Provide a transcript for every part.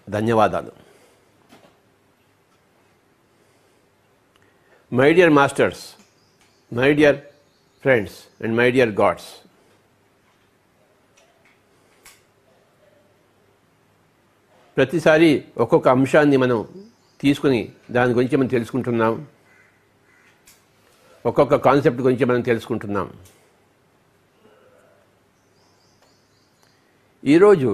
ధన్యవాదాలు. My dear masters, my dear friends and my dear God's, ప్రతిసారి ఒక్కొక్క అంశాన్ని మనం తీసుకుని దాని గురించి మనం తెలుసుకుంటున్నాం. ఒక్కొక్క కాన్సెప్ట్ గురించి మనం తెలుసుకుంటున్నాం. ఈరోజు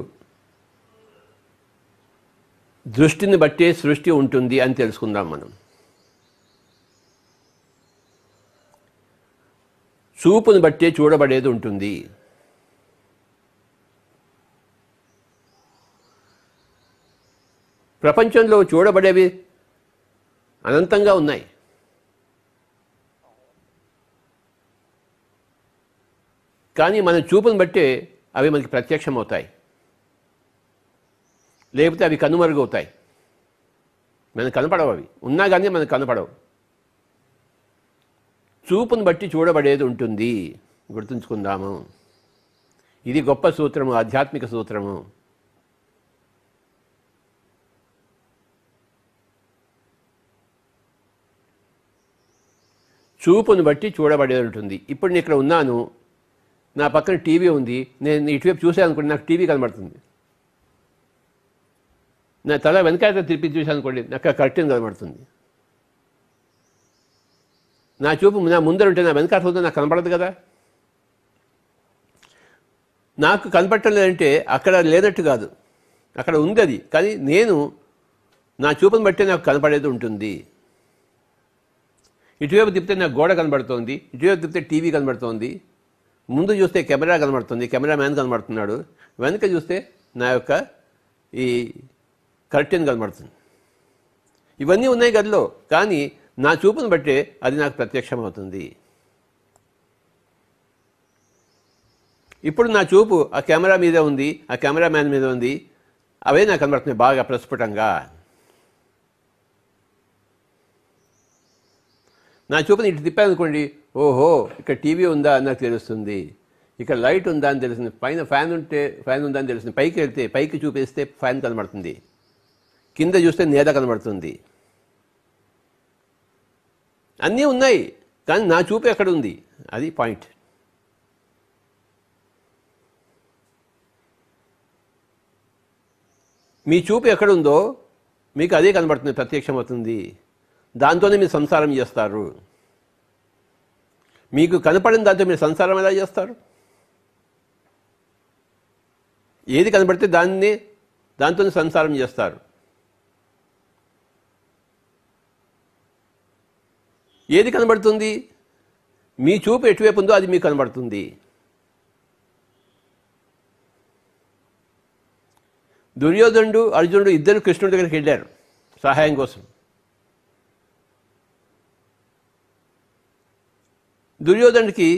దృష్టిని బట్టే సృష్టి ఉంటుంది అని తెలుసుకుందాం. మనం చూపుని బట్టే చూడబడేది ఉంటుంది. ప్రపంచంలో చూడబడేవి అనంతంగా ఉన్నాయి. కానీ మన చూపుని బట్టే అవి మనకి ప్రత్యక్షమవుతాయి, లేకపోతే అవి కనుమరుగవుతాయి. మనకు కనపడవు, అవి ఉన్నా కానీ మనకు కనపడవు. చూపును బట్టి చూడబడేది ఉంటుంది, గుర్తుంచుకుందాము. ఇది గొప్ప సూత్రము, ఆధ్యాత్మిక సూత్రము. చూపును బట్టి చూడబడేది ఉంటుంది. ఇప్పుడు నేను ఇక్కడ ఉన్నాను, నా పక్కన టీవీ ఉంది, నేను ఇటువైపు చూసాను అనుకోండి, నాకు టీవీ కనబడుతుంది. నా తల వెనకాల తిప్పి చూసాను అనుకోండి, నాకు కర్టెన్ కనబడుతుంది. నా చూపు నా ముందర ఉంటే నా వెనకాల ఉంటే నాకు కనబడదు కదా. నాకు కనపడటం లేదంటే అక్కడ లేనట్టు కాదు, అక్కడ ఉంది అది. కానీ నేను నా చూపును బట్టే నాకు కనపడేది ఉంటుంది. ఇటువైపు తిప్పితే నాకు గోడ కనబడుతోంది, ఇటువైపు తిప్పితే టీవీ కనబడుతోంది. ముందు చూస్తే కెమెరా కనబడుతుంది, కెమెరామ్యాన్ కనబడుతున్నాడు. వెనక చూస్తే నా యొక్క ఈ కర్టెన్ కనబడుతుంది. ఇవన్నీ ఉన్నాయి గదిలో, కానీ నా చూపును బట్టే అది నాకు ప్రత్యక్షమవుతుంది. ఇప్పుడు నా చూపు ఆ కెమెరా మీద ఉంది, ఆ కెమెరామ్యాన్ మీద ఉంది, అవే నాకు కనబడుతున్నాయి బాగా ప్రస్ఫుటంగా. నా చూపుని ఇటు తిప్పానుకోండి, ఓహో ఇక్కడ టీవీ ఉందా అని నాకు తెలుస్తుంది, ఇక్కడ లైట్ ఉందా అని తెలుస్తుంది, పైన ఫ్యాన్ ఉంటే ఫ్యాన్ ఉందా అని తెలుస్తుంది. పైకి వెళ్తే పైకి చూపిస్తే ఫ్యాన్ కనబడుతుంది, కింద చూస్తే నేల కనబడుతుంది. అన్నీ ఉన్నాయి, కానీ నా చూపు ఎక్కడ ఉంది, అది పాయింట్. మీ చూపు ఎక్కడుందో మీకు అదే కనబడుతుంది, ప్రత్యక్షమవుతుంది. దాంతోనే మీరు సంసారం చేస్తారు. మీకు కనపడిన దాంతో మీరు సంసారం ఎలా చేస్తారు? ఏది కనబడితే దాంతోనే సంసారం చేస్తారు. ఏది కనబడుతుంది? మీ చూపు ఎటువైపు ఉందో అది మీకు కనబడుతుంది. దుర్యోధనుడు, అర్జునుడు ఇద్దరు కృష్ణుడి దగ్గరికి వెళ్ళారు సహాయం కోసం. దుర్యోధనుడికి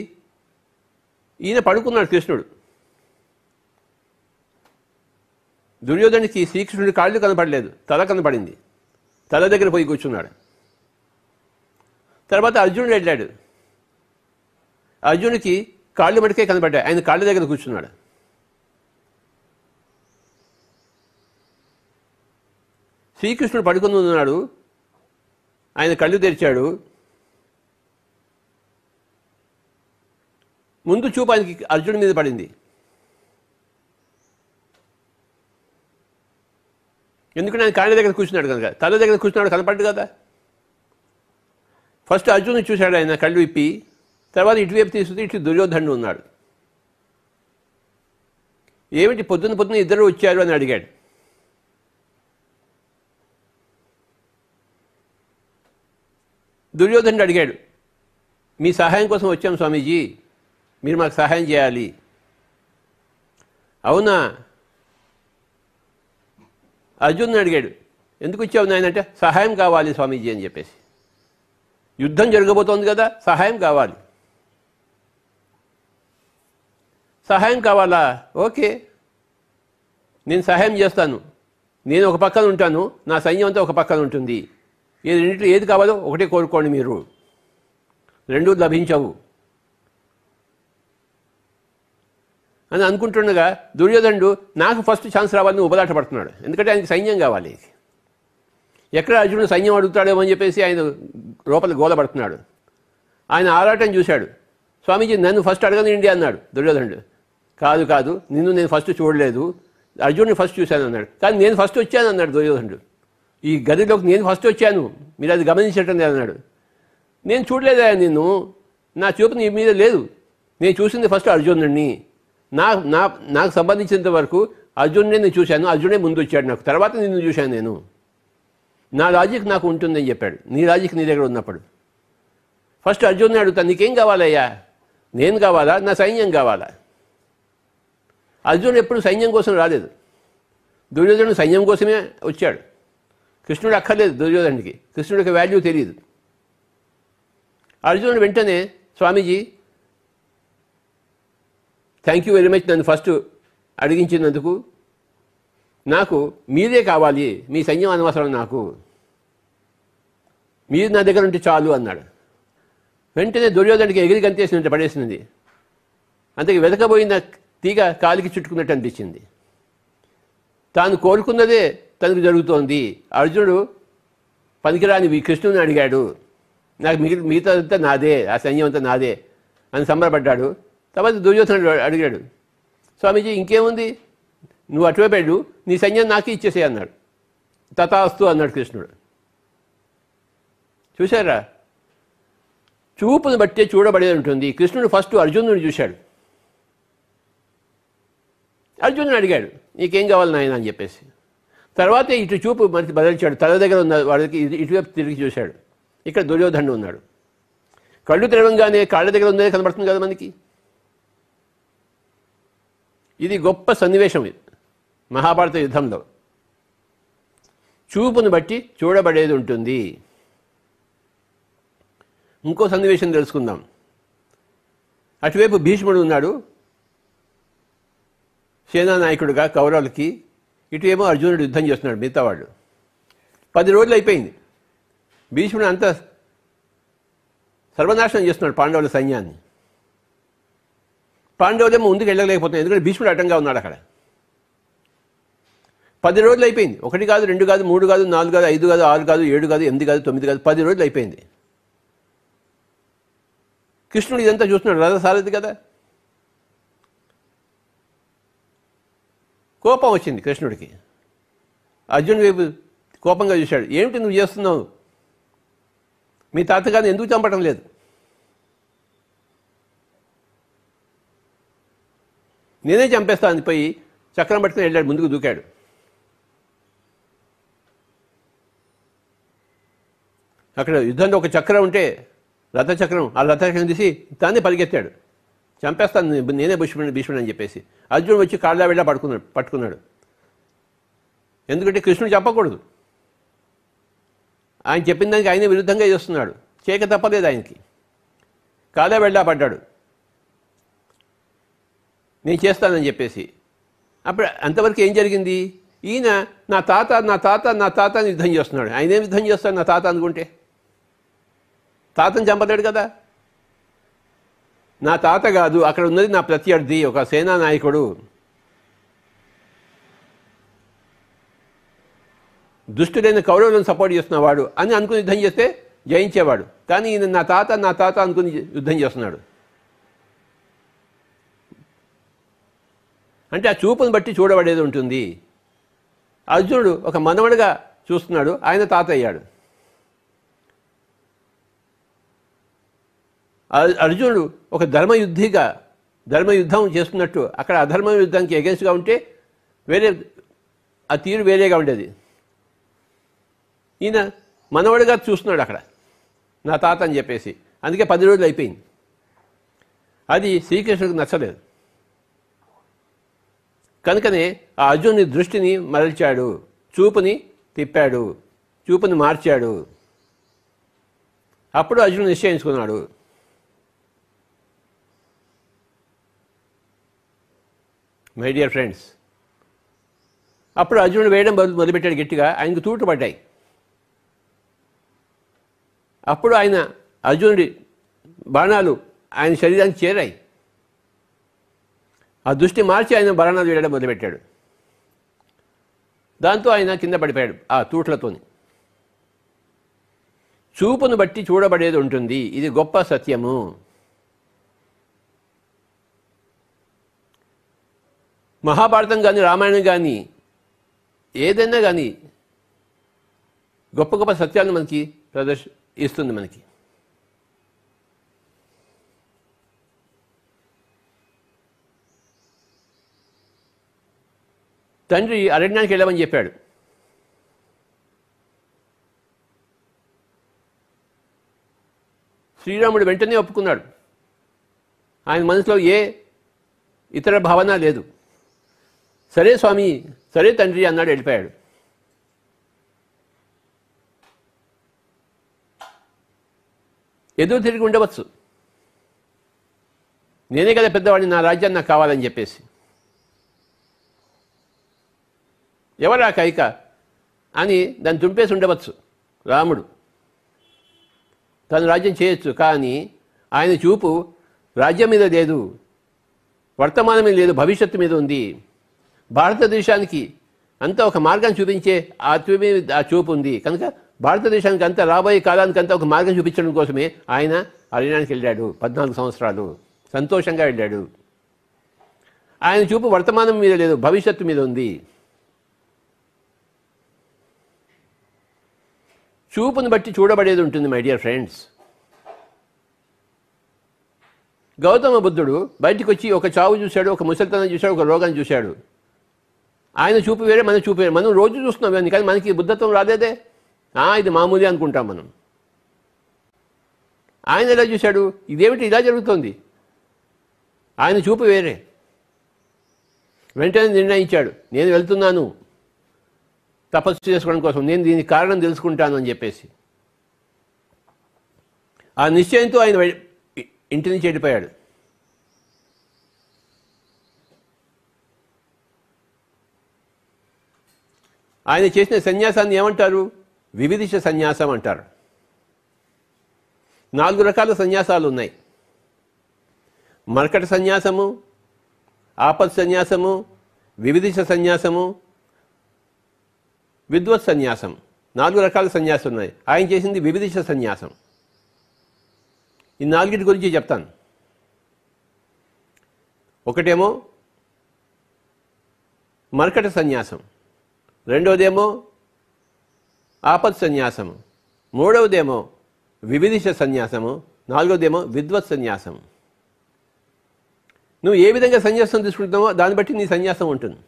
ఈయన పడుకున్నాడు కృష్ణుడు. దుర్యోధనుడికి శ్రీకృష్ణుడి కాళ్ళు కనపడలేదు, తల కనపడింది. తల దగ్గర పోయి కూర్చున్నాడు. తర్వాత అర్జునుడు వెళ్ళాడు. అర్జునుడికి కాళ్ళు మటుకే కనపడ్డాయి, ఆయన కాళ్ళ దగ్గర కూర్చున్నాడు. శ్రీకృష్ణుడు పడుకుని ఉన్నాడు, ఆయన కళ్ళు తెరిచాడు. ముందు చూపు ఆయనకి అర్జునుడి మీద పడింది. ఎందుకంటే ఆయన కాళ్ళ దగ్గర కూర్చున్నాడు కనుక. తల దగ్గర కూర్చున్నాడు, కనపడ్డు కదా. ఫస్ట్ అర్జునుడు చూశాడు, ఆయన కళ్ళు విప్పి. తర్వాత ఇటువైపు తీసుకుంటే ఇటు దుర్యోధనుడు ఉన్నాడు. ఏమిటి పొద్దున్న ఇద్దరు వచ్చారు అని అడిగాడు. దుర్యోధనుడు అడిగాడు, మీ సహాయం కోసం వచ్చాం స్వామీజీ, మీరు మాకు సహాయం చేయాలి. అవునా? అర్జునుడు అడిగాడు, ఎందుకు వచ్చావు నాయన అంటే, సహాయం కావాలి స్వామీజీ అని చెప్పేసి. యుద్ధం జరగబోతోంది కదా, సహాయం కావాలి. సహాయం కావాలా? ఓకే, నేను సహాయం చేస్తాను. నేను ఒక పక్కన ఉంటాను, నా సైన్యం అంతా ఒక పక్కన ఉంటుంది. రెండింటిలో ఏది కావాలో ఒకటే కోరుకోండి, మీరు రెండూ లభించవు. అని అనుకుంటుండగా దుర్యోధనుడు నాకు ఫస్ట్ ఛాన్స్ రావాలని ఉబలాట పడుతున్నాడు. ఎందుకంటే ఆయనకి సైన్యం కావాలి. ఎక్కడ అర్జునుడు సైన్యం అడుగుతాడేమో అని చెప్పేసి ఆయన లోపల గోలపడుతున్నాడు. ఆయన ఆరాటం చూశాడు. స్వామీజీ నన్ను ఫస్ట్ అడగనండి అన్నాడు దుర్యోధనుడు. కాదు కాదు, నిన్ను నేను ఫస్ట్ చూడలేదు, అర్జునుడిని ఫస్ట్ చూశాను అన్నాడు. కానీ నేను ఫస్ట్ వచ్చాను అన్నాడు దుర్యోధనుడు. ఈ గదిలోకి నేను ఫస్ట్ వచ్చాను, మీరు అది గమనించటం లేదు అన్నాడు. నేను చూడలేదా నిన్ను, నా చూపు నీ మీద లేదు, నేను చూసింది ఫస్ట్ అర్జునుడిని. నాకు సంబంధించినంత వరకు అర్జునుడే నేను చూశాను, అర్జునుడే ముందు వచ్చాడు నాకు, తర్వాత నిన్ను చూశాను నేను. నా లాజిక్ నాకు ఉంటుందని చెప్పాడు. నీ లాజిక్ నీ దగ్గర ఉన్నప్పుడు ఫస్ట్ అర్జునుడిని అడుగుతాను, నీకేం కావాలయ్యా, నేను కావాలా, నా సైన్యం కావాలా? అర్జునుడు ఎప్పుడు సైన్యం కోసం రాలేదు, దుర్యోధనుడు సైన్యం కోసమే వచ్చాడు. కృష్ణుడు అక్కర్లేదు దుర్యోధనుడికి, కృష్ణుడికి వాల్యూ తెలియదు. అర్జునుడు వెంటనే స్వామీజీ థ్యాంక్ యూ వెరీ మచ్, నన్ను ఫస్ట్ అడిగించినందుకు, నాకు మీరే కావాలి, మీ సైన్యం అనవసరం, నాకు మీరు నా దగ్గర ఉంటే చాలు అన్నాడు. వెంటనే దుర్యోధనుడికి ఎగిరి గంతేసినట్టు పడేసినది. అంతకి వెతకబోయిన తీగ కాలికి చుట్టుకున్నట్టు అనిపించింది. తాను కోరుకున్నదే తనకు జరుగుతోంది. అర్జునుడు పనికిరాని కృష్ణుని అడిగాడు, నాకు మిగతాదంతా నాదే, ఆ సైన్యం అంతా నాదే అని సంబరపడ్డాడు. తర్వాత దుర్యోధనుడు అడిగాడు, స్వామీజీ ఇంకేముంది, నువ్వు అటువైపు వెళ్ళు, నీ సైన్యం నాకే ఇచ్చేసే అన్నాడు. తథాస్తు అన్నాడు కృష్ణుడు. చూశారా, చూపును బట్టే చూడబడేది ఉంటుంది. కృష్ణుడు ఫస్ట్ అర్జునుడిని చూశాడు. అర్జునుడు అడిగాడు, నీకేం కావాలి నాయన అని చెప్పేసి. తర్వాతే ఇటు చూపు మనకి బదిలించాడు. తల దగ్గర ఉన్న వాడికి ఇటువైపు తిరిగి చూశాడు. ఇక్కడ దుర్యోధనుడు ఉన్నాడు. కళ్ళు తెరవంగానే కాళ్ళ దగ్గర ఉన్నదే కనబడుతుంది కదా మనకి. ఇది గొప్ప సన్నివేశం మహాభారత యుద్ధంలో. చూపును బట్టి చూడబడేది ఉంటుంది. ఇంకో సన్నివేశం తెలుసుకుందాం. అటువైపు భీష్ముడు ఉన్నాడు సేనానాయకుడుగా కౌరవులకి, ఇటువేమో అర్జునుడు యుద్ధం చేస్తున్నాడు మిగతా వాళ్ళు. 10 రోజులు అయిపోయింది. భీష్ముడు అంతా సర్వనాశనం చేస్తున్నాడు పాండవుల సైన్యాన్ని. పాండవులేమో ముందుకు వెళ్ళలేకపోతున్నాయి, ఎందుకంటే భీష్ముడు అడ్డంగా ఉన్నాడు అక్కడ. 10 రోజులు అయిపోయింది. 1 కాదు, 2 కాదు, 3 కాదు, 4 కాదు, 5 కాదు, 6 కాదు, 7 కాదు, 8 కాదు, 9 కాదు, 10 రోజులు అయిపోయింది. కృష్ణుడు ఇదంతా చూస్తున్నాడు, రథసారథి కదా. కోపం వచ్చింది కృష్ణుడికి. అర్జునుడి వైపు కోపంగా చూశాడు. ఏమిటి నువ్వు చేస్తున్నావు, మీ తాతగారిని ఎందుకు చంపడం లేదు? నేనే చంపేస్తాను అని పోయి చక్రం పట్టుకుని వెళ్ళాడు, ముందుకు దూకాడు. అక్కడ యుద్ధంలో ఒక చక్రం ఉంటే రథచక్రం, ఆ రథచక్రం తీసి తానే పరిగెత్తాడు, చంపేస్తాను నేనే భీష్ముడు అని చెప్పేసి. అర్జునుడు వచ్చి కాళ్ళ వెళ్ళ పట్టుకున్నాడు. ఎందుకంటే కృష్ణుడు చెప్పకూడదు, ఆయన చెప్పిన దానికి ఆయన విరుద్ధంగా చేస్తున్నాడు, చేయక తప్పలేదు ఆయనకి. కాళ్ళ వెళ్ళ పడ్డాడు, నేను చేస్తానని చెప్పేసి. అప్పుడు అంతవరకు ఏం జరిగింది? ఈయన నా తాత నా తాత నా తాత అని యుద్ధం చేస్తున్నాడు. ఆయన ఏం యుద్ధం చేస్తాడు నా తాత అనుకుంటే? తాతను చంపలేడు కదా. నా తాత కాదు, అక్కడ ఉన్నది నా ప్రత్యర్థి, ఒక సేనా నాయకుడు, దుష్టుడైన కౌరవులను సపోర్ట్ చేస్తున్నవాడు అని అనుకుని యుద్ధం చేస్తే జయించేవాడు. కానీ ఈయన నా తాత అనుకుని యుద్ధం చేస్తున్నాడు. అంటే ఆ చూపును బట్టి చూడబడేది ఉంటుంది. అర్జునుడు ఒక మనవడిగా చూస్తున్నాడు, ఆయన తాత అయ్యాడు. అర్జునుడు ఒక ధర్మయుద్ధం చేస్తున్నట్టు అక్కడ అధర్మ యుద్ధానికి ఎగెన్స్ట్గా ఉంటే వేరే ఆ తీరు వేరేగా ఉండేది. ఈయన మనవడిగా చూస్తున్నాడు అక్కడ నా తాత అని చెప్పేసి. అందుకే 10 రోజులు అయిపోయింది. అది శ్రీకృష్ణుడికి నచ్చలేదు. కనుకనే ఆ అర్జునుని దృష్టిని మరల్చాడు, చూపుని తిప్పాడు, చూపుని మార్చాడు. అప్పుడు అర్జునుడు నిశ్చయించుకున్నాడు, మై డియర్ ఫ్రెండ్స్. అప్పుడు అర్జునుడు వేయడం మొదలుపెట్టాడు గట్టిగా, ఆయనకు తూట్లు పడ్డాయి. అప్పుడు అర్జునుడి బాణాలు ఆయన శరీరానికి చేరాయి. ఆ దృష్టి మార్చి ఆయన బరణాలు వేయడం మొదలుపెట్టాడు. దాంతో ఆయన కింద పడిపోయాడు ఆ తూట్లతోని. చూపును బట్టి చూడబడేది ఉంటుంది, ఇది గొప్ప సత్యము. మహాభారతం కానీ రామాయణం కానీ ఏదైనా కానీ గొప్ప గొప్ప సత్యాలను మనకి ఇస్తుంది. మనకి తండ్రి అరణ్యానికి వెళ్ళమని చెప్పాడు. శ్రీరాముడు వెంటనే ఒప్పుకున్నాడు. ఆయన మనసులో ఏ ఇతర భావన లేదు. సరే స్వామి, సరే తండ్రి అన్నాడు, వెళ్ళిపోయాడు. ఎదురు తిరిగి ఉండవచ్చు, నేనే కదా పెద్దవాడిని, నా రాజ్యాన్ని నాకు కావాలని చెప్పేసి. ఎవరా కైక అని దాన్ని తుంపేసి ఉండవచ్చు రాముడు. తను రాజ్యం చేయొచ్చు, కానీ ఆయన చూపు రాజ్యం మీద లేదు, వర్తమానం మీద లేదు, భవిష్యత్తు మీద ఉంది. భారతదేశానికి అంతా ఒక మార్గాన్ని చూపించే ఆ చూపు ఉంది. కనుక భారతదేశానికి అంతా రాబోయే కాలానికి అంతా ఒక మార్గం చూపించడం కోసమే ఆయన అరణ్యానికి వెళ్ళాడు. 14 సంవత్సరాలు సంతోషంగా వెళ్ళాడు. ఆయన చూపు వర్తమానం మీద లేదు, భవిష్యత్తు మీద ఉంది. చూపును బట్టి చూడబడేది ఉంటుంది మై డియర్ ఫ్రెండ్స్. గౌతమ బుద్ధుడు బయటికి వచ్చి ఒక చావు చూశాడు, ఒక ముసలితనం చూశాడు, ఒక రోగాన్ని చూశాడు. ఆయన చూపు వేరే, మన చూపు వేరే. మనం రోజు చూస్తున్నాం కానీ మనకి బుద్ధత్వం రాలేదే. ఇది మామూలు అనుకుంటాం మనం. ఆయన ఎలా చూశాడు? ఇదేమిటి ఇలా జరుగుతోంది? ఆయన చూపు వేరే. వెంటనే నిర్ణయించాడు, నేను వెళ్తున్నాను తపస్సు చేసుకోవడం కోసం, నేను దీనికి కారణం తెలుసుకుంటాను అని చెప్పేసి. ఆ నిశ్చయంతో ఆయన ఇంటి నుంచి వెళ్ళిపోయాడు. ఆయన చేసిన సన్యాసాన్ని ఏమంటారు? వివిధిష సన్యాసం అంటారు. 4 రకాల సన్యాసాలు ఉన్నాయి. మర్కట సన్యాసము, ఆపత్ సన్యాసము, వివిధిష సన్యాసము, విద్వత్ సన్యాసం. 4 రకాల సన్యాసం ఉన్నాయి. ఆయన చేసింది వివిధిష సన్యాసం. ఈ 4 గురించి చెప్తాను. ఒకటేమో మర్కట సన్యాసం, రెండవదేమో ఆపత్ సన్యాసము, మూడవదేమో వివిధిష సన్యాసము, నాలుగవదేమో విద్వత్ సన్యాసం. నువ్వు ఏ విధంగా సన్యాసం తీసుకుంటున్నావో దాన్ని బట్టి నీ సన్యాసం ఉంటుంది.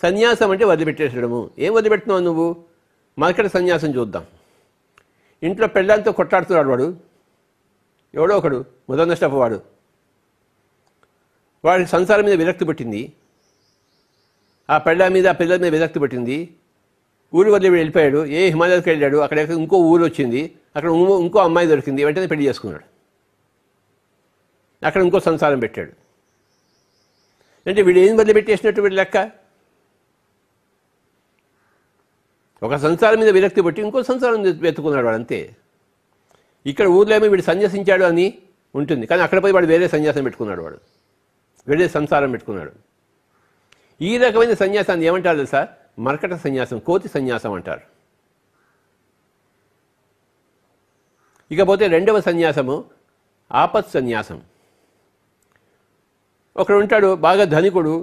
సన్యాసం అంటే వదిలిపెట్టేసడము. ఏం వదిలిపెడుతున్నావు నువ్వు? మర్కట సన్యాసం చూద్దాం. ఇంట్లో పెళ్ళాలతో కొట్లాడుతున్నాడు వాడు, ఎవడో ఒకడు మొదనష్టపు వాడు. వాడికి సంసారం మీద విరక్తి పట్టింది, ఆ పెళ్ళ మీద ఆ పిల్లల మీద విరక్తి పట్టింది. ఊరు వదిలి వెళ్ళిపోయాడు, హిమాలయాలకు వెళ్ళాడు. అక్కడ ఇంకో ఊరు వచ్చింది, అక్కడ ఇంకో అమ్మాయి దొరికింది, వెంటనే పెళ్లి చేసుకున్నాడు. అక్కడ ఇంకో సంసారం పెట్టాడు. అంటే వీడు ఏం వదిలిపెట్టేసినట్టు వీడు లెక్క. ఒక సంసారం మీద విరక్తి పట్టి ఇంకో సంసారం వెతుకున్నాడు వాడు, అంతే. ఇక్కడ ఊర్లో ఏమో వీడు సన్యాసించాడు అని ఉంటుంది, కానీ అక్కడ పోయి వాడు వేరే సన్యాసం పెట్టుకున్నాడు, వాడు వేరే సంసారం పెట్టుకున్నాడు. ఈ రకమైన సన్యాసాన్ని ఏమంటారు తెలుసా? మర్కట సన్యాసం, కోతి సన్యాసం అంటారు. ఇకపోతే రెండవ సన్యాసము ఆపత్ సన్యాసం. ఒకడు ఉంటాడు బాగా ధనికుడు,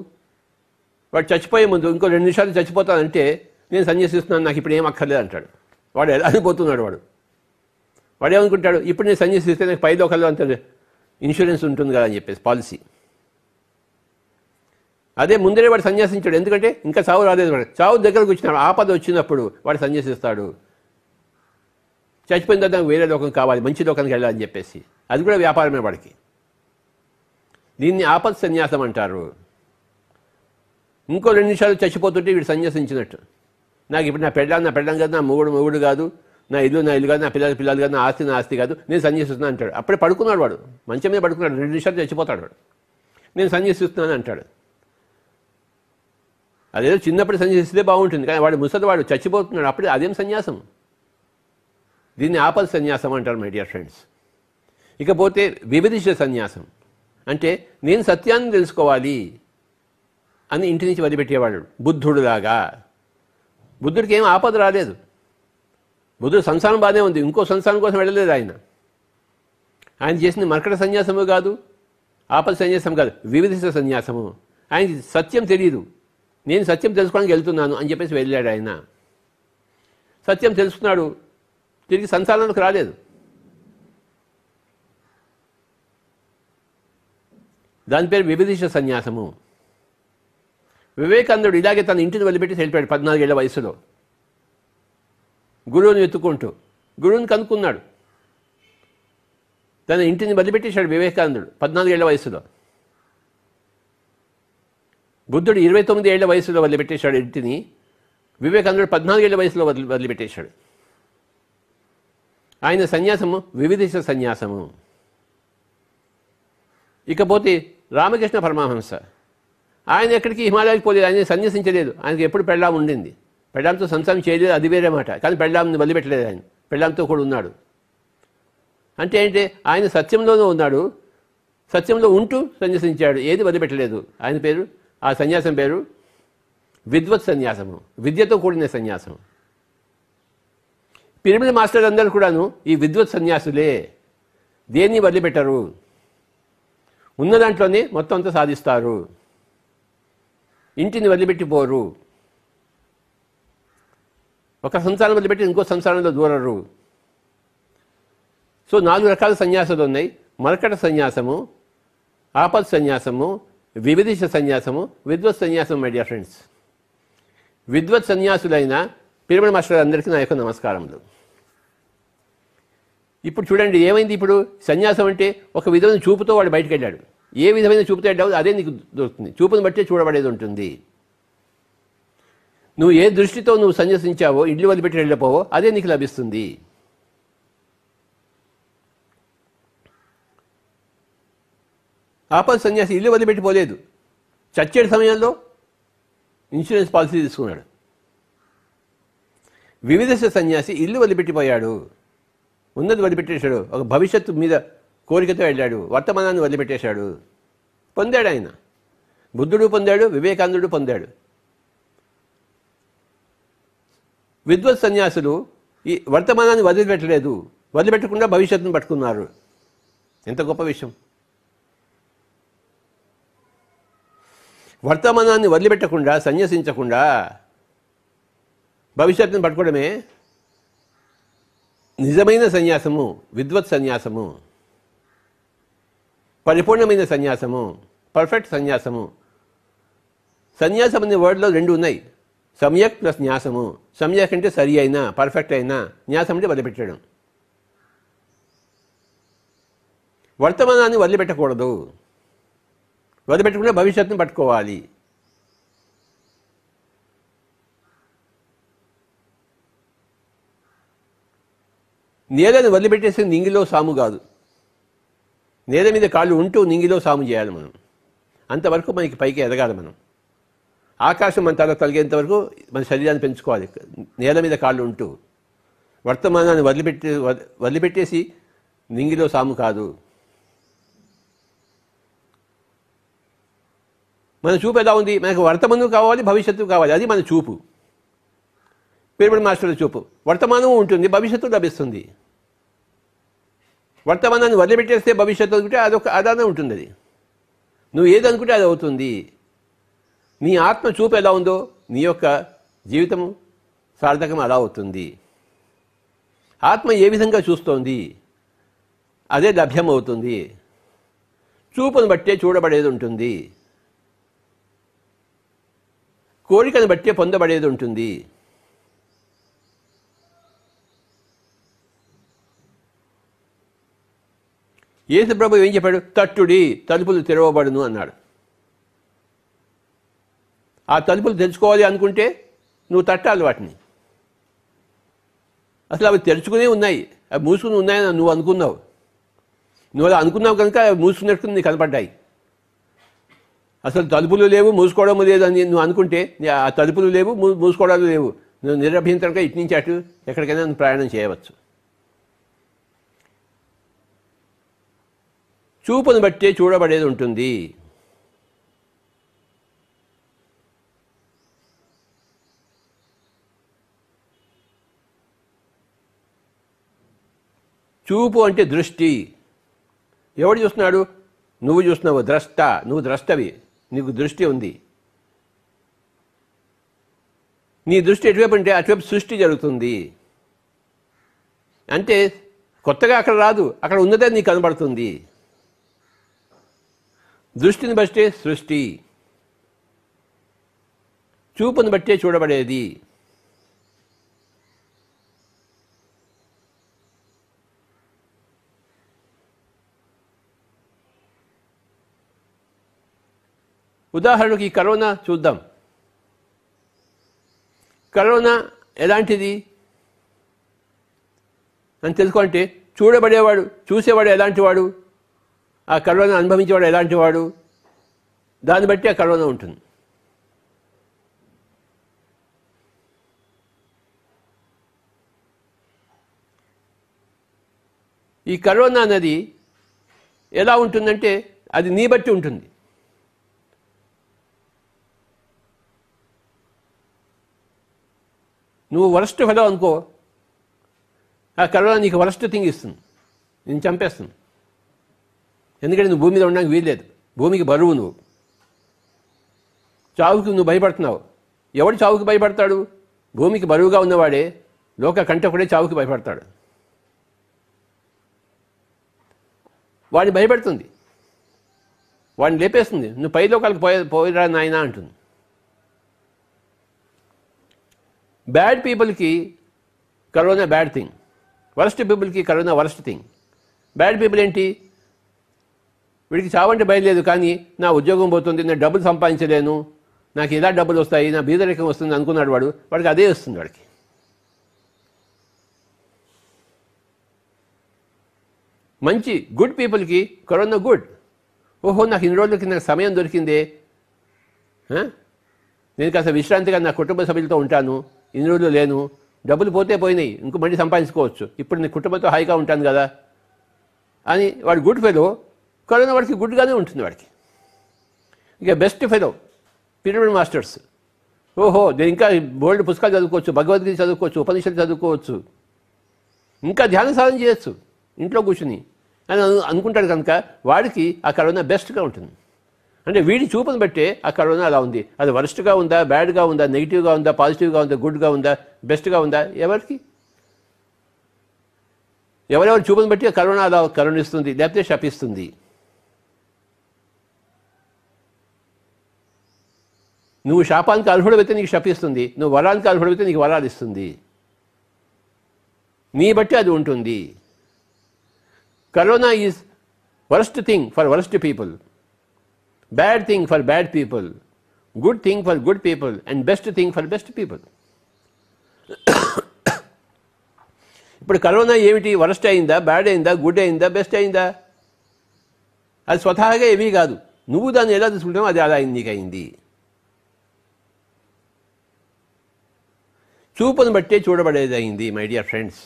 వాడు చచ్చిపోయే ముందు ఇంకో 2 నిమిషాలు చచ్చిపోతానంటే నేను సన్యాసిస్తున్నాను, నాకు ఇప్పుడు ఏం అక్కర్లేదు అంటాడు. వాడు ఎలా అనిపోతున్నాడు వాడు ఏమనుకుంటాడు, ఇప్పుడు నేను సన్యాసిస్తే నాకు 5 లోకాల్లో అంత ఇన్సూరెన్స్ ఉంటుంది కదా అని చెప్పేసి పాలసీ. అదే ముందరే వాడు సన్యాసించాడు, ఎందుకంటే ఇంకా చావు రాలేదు. వాడు చావు దగ్గరకు వచ్చినాడు, ఆపద వచ్చినప్పుడు వాడు సన్యాసిస్తాడు. చచ్చిపోయిన తర్వాత వేరే లోకం కావాలి, మంచి లోకానికి వెళ్ళాలని చెప్పేసి. అది కూడా వ్యాపారమే వాడికి. దీన్ని ఆపత్ సన్యాసం అంటారు. ఇంకో 2 నిమిషాలు చచ్చిపోతుంటే వీడు సన్యాసించినట్టు. నాకు ఇప్పుడు నా పెళ్ళాం కాదు, నా మొగుడు కాదు, నా ఇల్లు కాదు, నా పిల్లలు కాదు, నా ఆస్తి కాదు, నేను సన్యాసిస్తున్నాను అంటాడు. అప్పుడే పడుకున్నాడు వాడు, మంచం మీద పడుకున్నాడు. 2 నిమిషాలు చచ్చిపోతాడు వాడు, నేను సన్యాసిస్తున్నాను అంటాడు. అదేదో చిన్నప్పుడు సన్యాసిస్తే బాగుంటుంది, కానీ వాడు ముసలివాడు చచ్చిపోతున్నాడు, అప్పుడే అదేం సన్యాసం? దీన్ని ఆపత్ సన్యాసం అంటారు మై డియర్ ఫ్రెండ్స్. ఇకపోతే వివిధిష సన్యాసం. అంటే నేను సత్యాన్ని తెలుసుకోవాలి అని ఇంటి నుంచి వదిలిపెట్టేవాడు బుద్ధుడులాగా. బుద్ధుడికి ఏం ఆపద రాలేదు. బుద్ధుడు సంసారం బాగానే ఉంది, ఇంకో సంసారం కోసం వెళ్ళలేదు ఆయన. ఆయన చేసిన మర్కట సన్యాసము కాదు, ఆపద సన్యాసం కాదు, వివిధిత సన్యాసము. ఆయనకి సత్యం తెలియదు, నేను సత్యం తెలుసుకోవడానికి వెళ్తున్నాను అని చెప్పేసి వెళ్ళాడు ఆయన. సత్యం తెలుసుకున్నాడు, తిరిగి సంసారంలోకి రాలేదు. దాని పేరు వివిధిష సన్యాసము. వివేకానందుడు ఇలాగే తన ఇంటిని వదిలిపెట్టి వెళ్ళిపోయాడు 14 ఏళ్ల వయసులో. గురువుని వెతుక్కుంటూ గురువుని కనుక్కున్నాడు. తన ఇంటిని వదిలిపెట్టేశాడు వివేకానందుడు 14 ఏళ్ల వయసులో. బుద్ధుడు 29 ఏళ్ల వయసులో వదిలిపెట్టేశాడు ఇంటిని. వివేకానందుడు 14 ఏళ్ల వయసులో వదిలిపెట్టేశాడు. ఆయన సన్యాసము వివిధిష సన్యాసము. ఇకపోతే రామకృష్ణ పరమహంస, ఆయన ఎక్కడికి హిమాలయానికి పోలేదు, ఆయన సన్యసించలేదు. ఆయనకి ఎప్పుడు పెళ్ళాం ఉండింది, పెళ్ళాంతో సంసారం చేయలేదు, అది వేరే మాట. కానీ పెళ్ళాంని వదిలిపెట్టలేదు, ఆయన పెళ్ళాంతో కూడా ఉన్నాడు. అంటే ఏంటి, ఆయన సత్యంలోనూ ఉన్నాడు, సత్యంలో ఉంటూ సన్యసించాడు, ఏది వదిలిపెట్టలేదు. ఆయన పేరు, ఆ సన్యాసం పేరు విద్వత్ సన్యాసము, విద్యతో కూడిన సన్యాసం. పిరమిడ్ మాస్టర్ అందరూ కూడాను ఈ విద్వత్ సన్యాసులే, దేన్ని వదిలిపెట్టరు, ఉన్న దాంట్లోనే మొత్తం అంతా సాధిస్తారు, ఇంటిని వదిలిపెట్టిపోరు, ఒక సంసారం వదిలిపెట్టి ఇంకో సంసారంలో దూరరు. సో 4 రకాల సన్యాసాలు ఉన్నాయి: మరకట సన్యాసము, ఆపత్ సన్యాసము, వివిధిష సన్యాసము, విద్వత్ సన్యాసం. మై డియర్ ఫ్రెండ్స్, విద్వత్ సన్యాసులైన పిరమిడ్ మాస్టర్ అందరికీ నా యొక్క నమస్కారములు. ఇప్పుడు చూడండి ఏమైంది. ఇప్పుడు సన్యాసం అంటే ఒక విధమైన చూపుతో వాడు బయటకు వెళ్ళాడు. ఏ విధమైన చూపుతో వెళ్ళావు అదే నీకు దొరుకుతుంది, చూపును బట్టే చూడబడేది ఉంటుంది. నువ్వు ఏ దృష్టితో నువ్వు సన్యసించావో, ఇల్లు వదిలిపెట్టి వెళ్ళిపోవో అదే నీకు లభిస్తుంది. ఆపద సన్యాసి ఇల్లు వదిలిపెట్టిపోలేదు, చచ్చే సమయంలో ఇన్సూరెన్స్ పాలసీ తీసుకున్నాడు. వివిధిష సన్యాసి ఇల్లు వదిలిపెట్టిపోయాడు, ఉన్నది వదిలిపెట్టేశాడు, ఒక భవిష్యత్తు మీద కోరికతో వెళ్ళాడు, వర్తమానాన్ని వదిలిపెట్టేశాడు. పొందాడు ఆయన, బుద్ధుడు పొందాడు, వివేకానందుడు పొందాడు. విద్వత్ సన్యాసులు ఈ వర్తమానాన్ని వదిలిపెట్టలేదు, వదిలిపెట్టకుండా భవిష్యత్తును పట్టుకున్నారు. ఎంత గొప్ప విషయం. వర్తమానాన్ని వదిలిపెట్టకుండా, సన్యసించకుండా భవిష్యత్తును పట్టుకోవడమే నిజమైన సన్యాసము, విద్వత్ సన్యాసము, పరిపూర్ణమైన సన్యాసము, పర్ఫెక్ట్ సన్యాసము. సన్యాసం అనే వర్డ్లో 2 ఉన్నాయి, సమ్యక్ ప్లస్ న్యాసము. సమ్యక్ అంటే సరి అయినా, పర్ఫెక్ట్ అయినా, న్యాసం అంటే వదిలిపెట్టడం. వర్తమానాన్ని వదిలిపెట్టకూడదు, వదిలిపెట్టకుండా భవిష్యత్తును పట్టుకోవాలి. నేలను వదిలిపెట్టేసి నింగిలో సాము కాదు, నేల మీద కాళ్ళు ఉంటూ నింగిలో సాము చేయాలి మనం. అంతవరకు మనకి పైకి ఎదగాలి మనం. ఆకాశం మన తల తలిగేంత వరకు మన శరీరాన్ని పెంచుకోవాలి, నేల మీద కాళ్ళు ఉంటూ. వర్తమానాన్ని వదిలిపెట్టేసి నింగిలో సాము కాదు. మన చూపు ఎలా ఉంది, మనకు వర్తమానం కావాలి, భవిష్యత్తు కావాలి, అది మన చూపు. పిరమిడ్ మాస్టర్ల చూపు, వర్తమానం ఉంటుంది, భవిష్యత్తు లభిస్తుంది. వర్తమానాన్ని వదిలిపెట్టేస్తే భవిష్యత్తు అనుకుంటే అదొక అదానే ఉంటుంది. అది నువ్వు ఏదనుకుంటే అది అవుతుంది. నీ ఆత్మ చూపు ఎలా ఉందో నీ యొక్క జీవితం సార్థకం అలా అవుతుంది. ఆత్మ ఏ విధంగా చూస్తోంది అదే లభ్యమవుతుంది. చూపును బట్టే చూడబడేది ఉంటుంది, కోరికను బట్టే పొందబడేది ఉంటుంది. యేసు ప్రభు ఏం చెప్పాడు? తట్టుడి తలుపులు తెరవబడును అన్నాడు. ఆ తలుపులు తెరుచుకోవాలి అనుకుంటే నువ్వు తట్టాలి వాటిని. అసలు అవి తెరుచుకునే ఉన్నాయి, అవి మూసుకుని ఉన్నాయని నువ్వు అనుకున్నావు. నువ్వు అలా అనుకున్నావు కనుక అవి మూసుకున్నట్టు నీకు కనపడ్డాయి. అసలు తలుపులు లేవు, మూసుకోవడం లేదు అని నువ్వు అనుకుంటే ఆ తలుపులు లేవు, మూసుకోవడాలు లేవు. నువ్వు నిరభ్యంతరంగా ఇటు నుంచి అటు ఎక్కడికైనా నువ్వు ప్రయాణం చేయవచ్చు. చూపును బట్టే చూడబడేది ఉంటుంది. చూపు అంటే దృష్టి. ఎవడు చూస్తున్నాడు? నువ్వు చూస్తున్నావు, ద్రష్ట. నువ్వు ద్రష్టవి, నీకు దృష్టి ఉంది. నీ దృష్టి ఎటువైపు అంటే అటువైపు సృష్టి జరుగుతుంది. అంటే కొత్తగా అక్కడ రాదు, అక్కడ ఉన్నదే నీకు కనబడుతుంది. దృష్టిని బట్టే సృష్టి, చూపును బట్టే చూడబడేది. ఉదాహరణకు ఈ కరోనా చూద్దాం. కరోనా ఎలాంటిది అని తెలుసుకుంటే చూడబడేవాడు, చూసేవాడు ఎలాంటి వాడు, ఆ కరోనా అనుభవించేవాడు ఎలాంటి వాడు, దాన్ని బట్టి ఆ కరోనా ఉంటుంది. ఈ కరోనా అనేది ఎలా ఉంటుందంటే అది నీ బట్టి ఉంటుంది. నువ్వు వరస్ట్ ఫెలో అనుకో, ఆ కరోనా నీకు వరస్ట్ థింగ్ ఇస్తుంది, నేను చంపేస్తుంది. ఎందుకంటే నువ్వు భూమి మీద ఉండడానికి వీల్లేదు, భూమికి బరువు. నువ్వు చావుకి నువ్వు భయపడుతున్నావు. ఎవడు చావుకి భయపడతాడు? భూమికి బరువుగా ఉన్నవాడే, లోక కంటకుడే చావుకి భయపడతాడు. వాడిని భయపెడుతుంది, వాడిని లేపేస్తుంది. నువ్వు పై లోకాలకు పోయిరా నాయనా అంటుంది. బ్యాడ్ పీపుల్కి కరోనా బ్యాడ్ థింగ్, వరస్ట్ పీపుల్కి corona worst thing. Bad people ఏంటి? వీడికి చావంటే భయలేదు, కానీ నా ఉద్యోగం పోతుంది, నేను డబ్బులు సంపాదించలేను, నాకు ఇలా డబ్బులు వస్తాయి, నా బీదరికం వస్తుంది అనుకున్నాడు వాడికి అదే వస్తుంది. వాడికి మంచి గుడ్ పీపుల్కి కరోనా గుడ్. ఓహో, నాకు ఇన్ని రోజులకి నాకు సమయం దొరికిందే, నేను కాస్త విశ్రాంతిగా నా కుటుంబ సభ్యులతో ఉంటాను, ఇన్ని రోజులు లేను, డబ్బులు పోతే పోయినాయి, ఇంకో మళ్ళీ సంపాదించుకోవచ్చు, ఇప్పుడు నీ కుటుంబంతో హాయిగా ఉంటాను కదా అని వాడు గుడ్ ఫెలో. కరోనా వాడికి గుడ్గానే ఉంటుంది. వాడికి ఇక బెస్ట్ ఫెలో పిరమిడ్ మాస్టర్స్. ఓహో, నేను ఇంకా బోల్డ్ పుస్తకాలు చదువుకోవచ్చు, భగవద్గీత చదువుకోవచ్చు, ఉపనిషత్తు చదువుకోవచ్చు, ఇంకా ధ్యాన సాధన చేయొచ్చు ఇంట్లో కూర్చుని అని అనుకుంటాడు. కనుక వాడికి ఆ కరోనా బెస్ట్గా ఉంటుంది. అంటే వీడి చూపును బట్టే ఆ కరోనా అలా ఉంది. అది వరస్ట్గా ఉందా, బ్యాడ్గా ఉందా, నెగిటివ్గా ఉందా, పాజిటివ్గా ఉందా, గుడ్గా ఉందా, బెస్ట్గా ఉందా, ఎవరికి? ఎవరెవరి చూపును బట్టి ఆ కరోనా అలా కరుణిస్తుంది, లేకపోతే శపిస్తుంది. నువ్వు శాపానికి అర్హుడైతే నీకు శపిస్తుంది, నువ్వు వరానికి అర్హుడైతే నీకు వరాలు ఇస్తుంది. నీ బట్టి అది ఉంటుంది. Corona is worst thing for worst people, bad thing for bad people, good thing for good people and best thing for best people. ఇప్పుడు కరోనా ఏమిటి? వరస్ట్ అయిందా, బ్యాడ్ అయిందా, గుడ్ అయిందా, బెస్ట్ అయిందా? అది స్వతహాగా ఏమీ కాదు. నువ్వు దాన్ని ఎలా తీసుకుంటావో అది అలా నీకు అయింది. చూపును బట్టే చూడబడేది అయింది. మై డియర్ ఫ్రెండ్స్,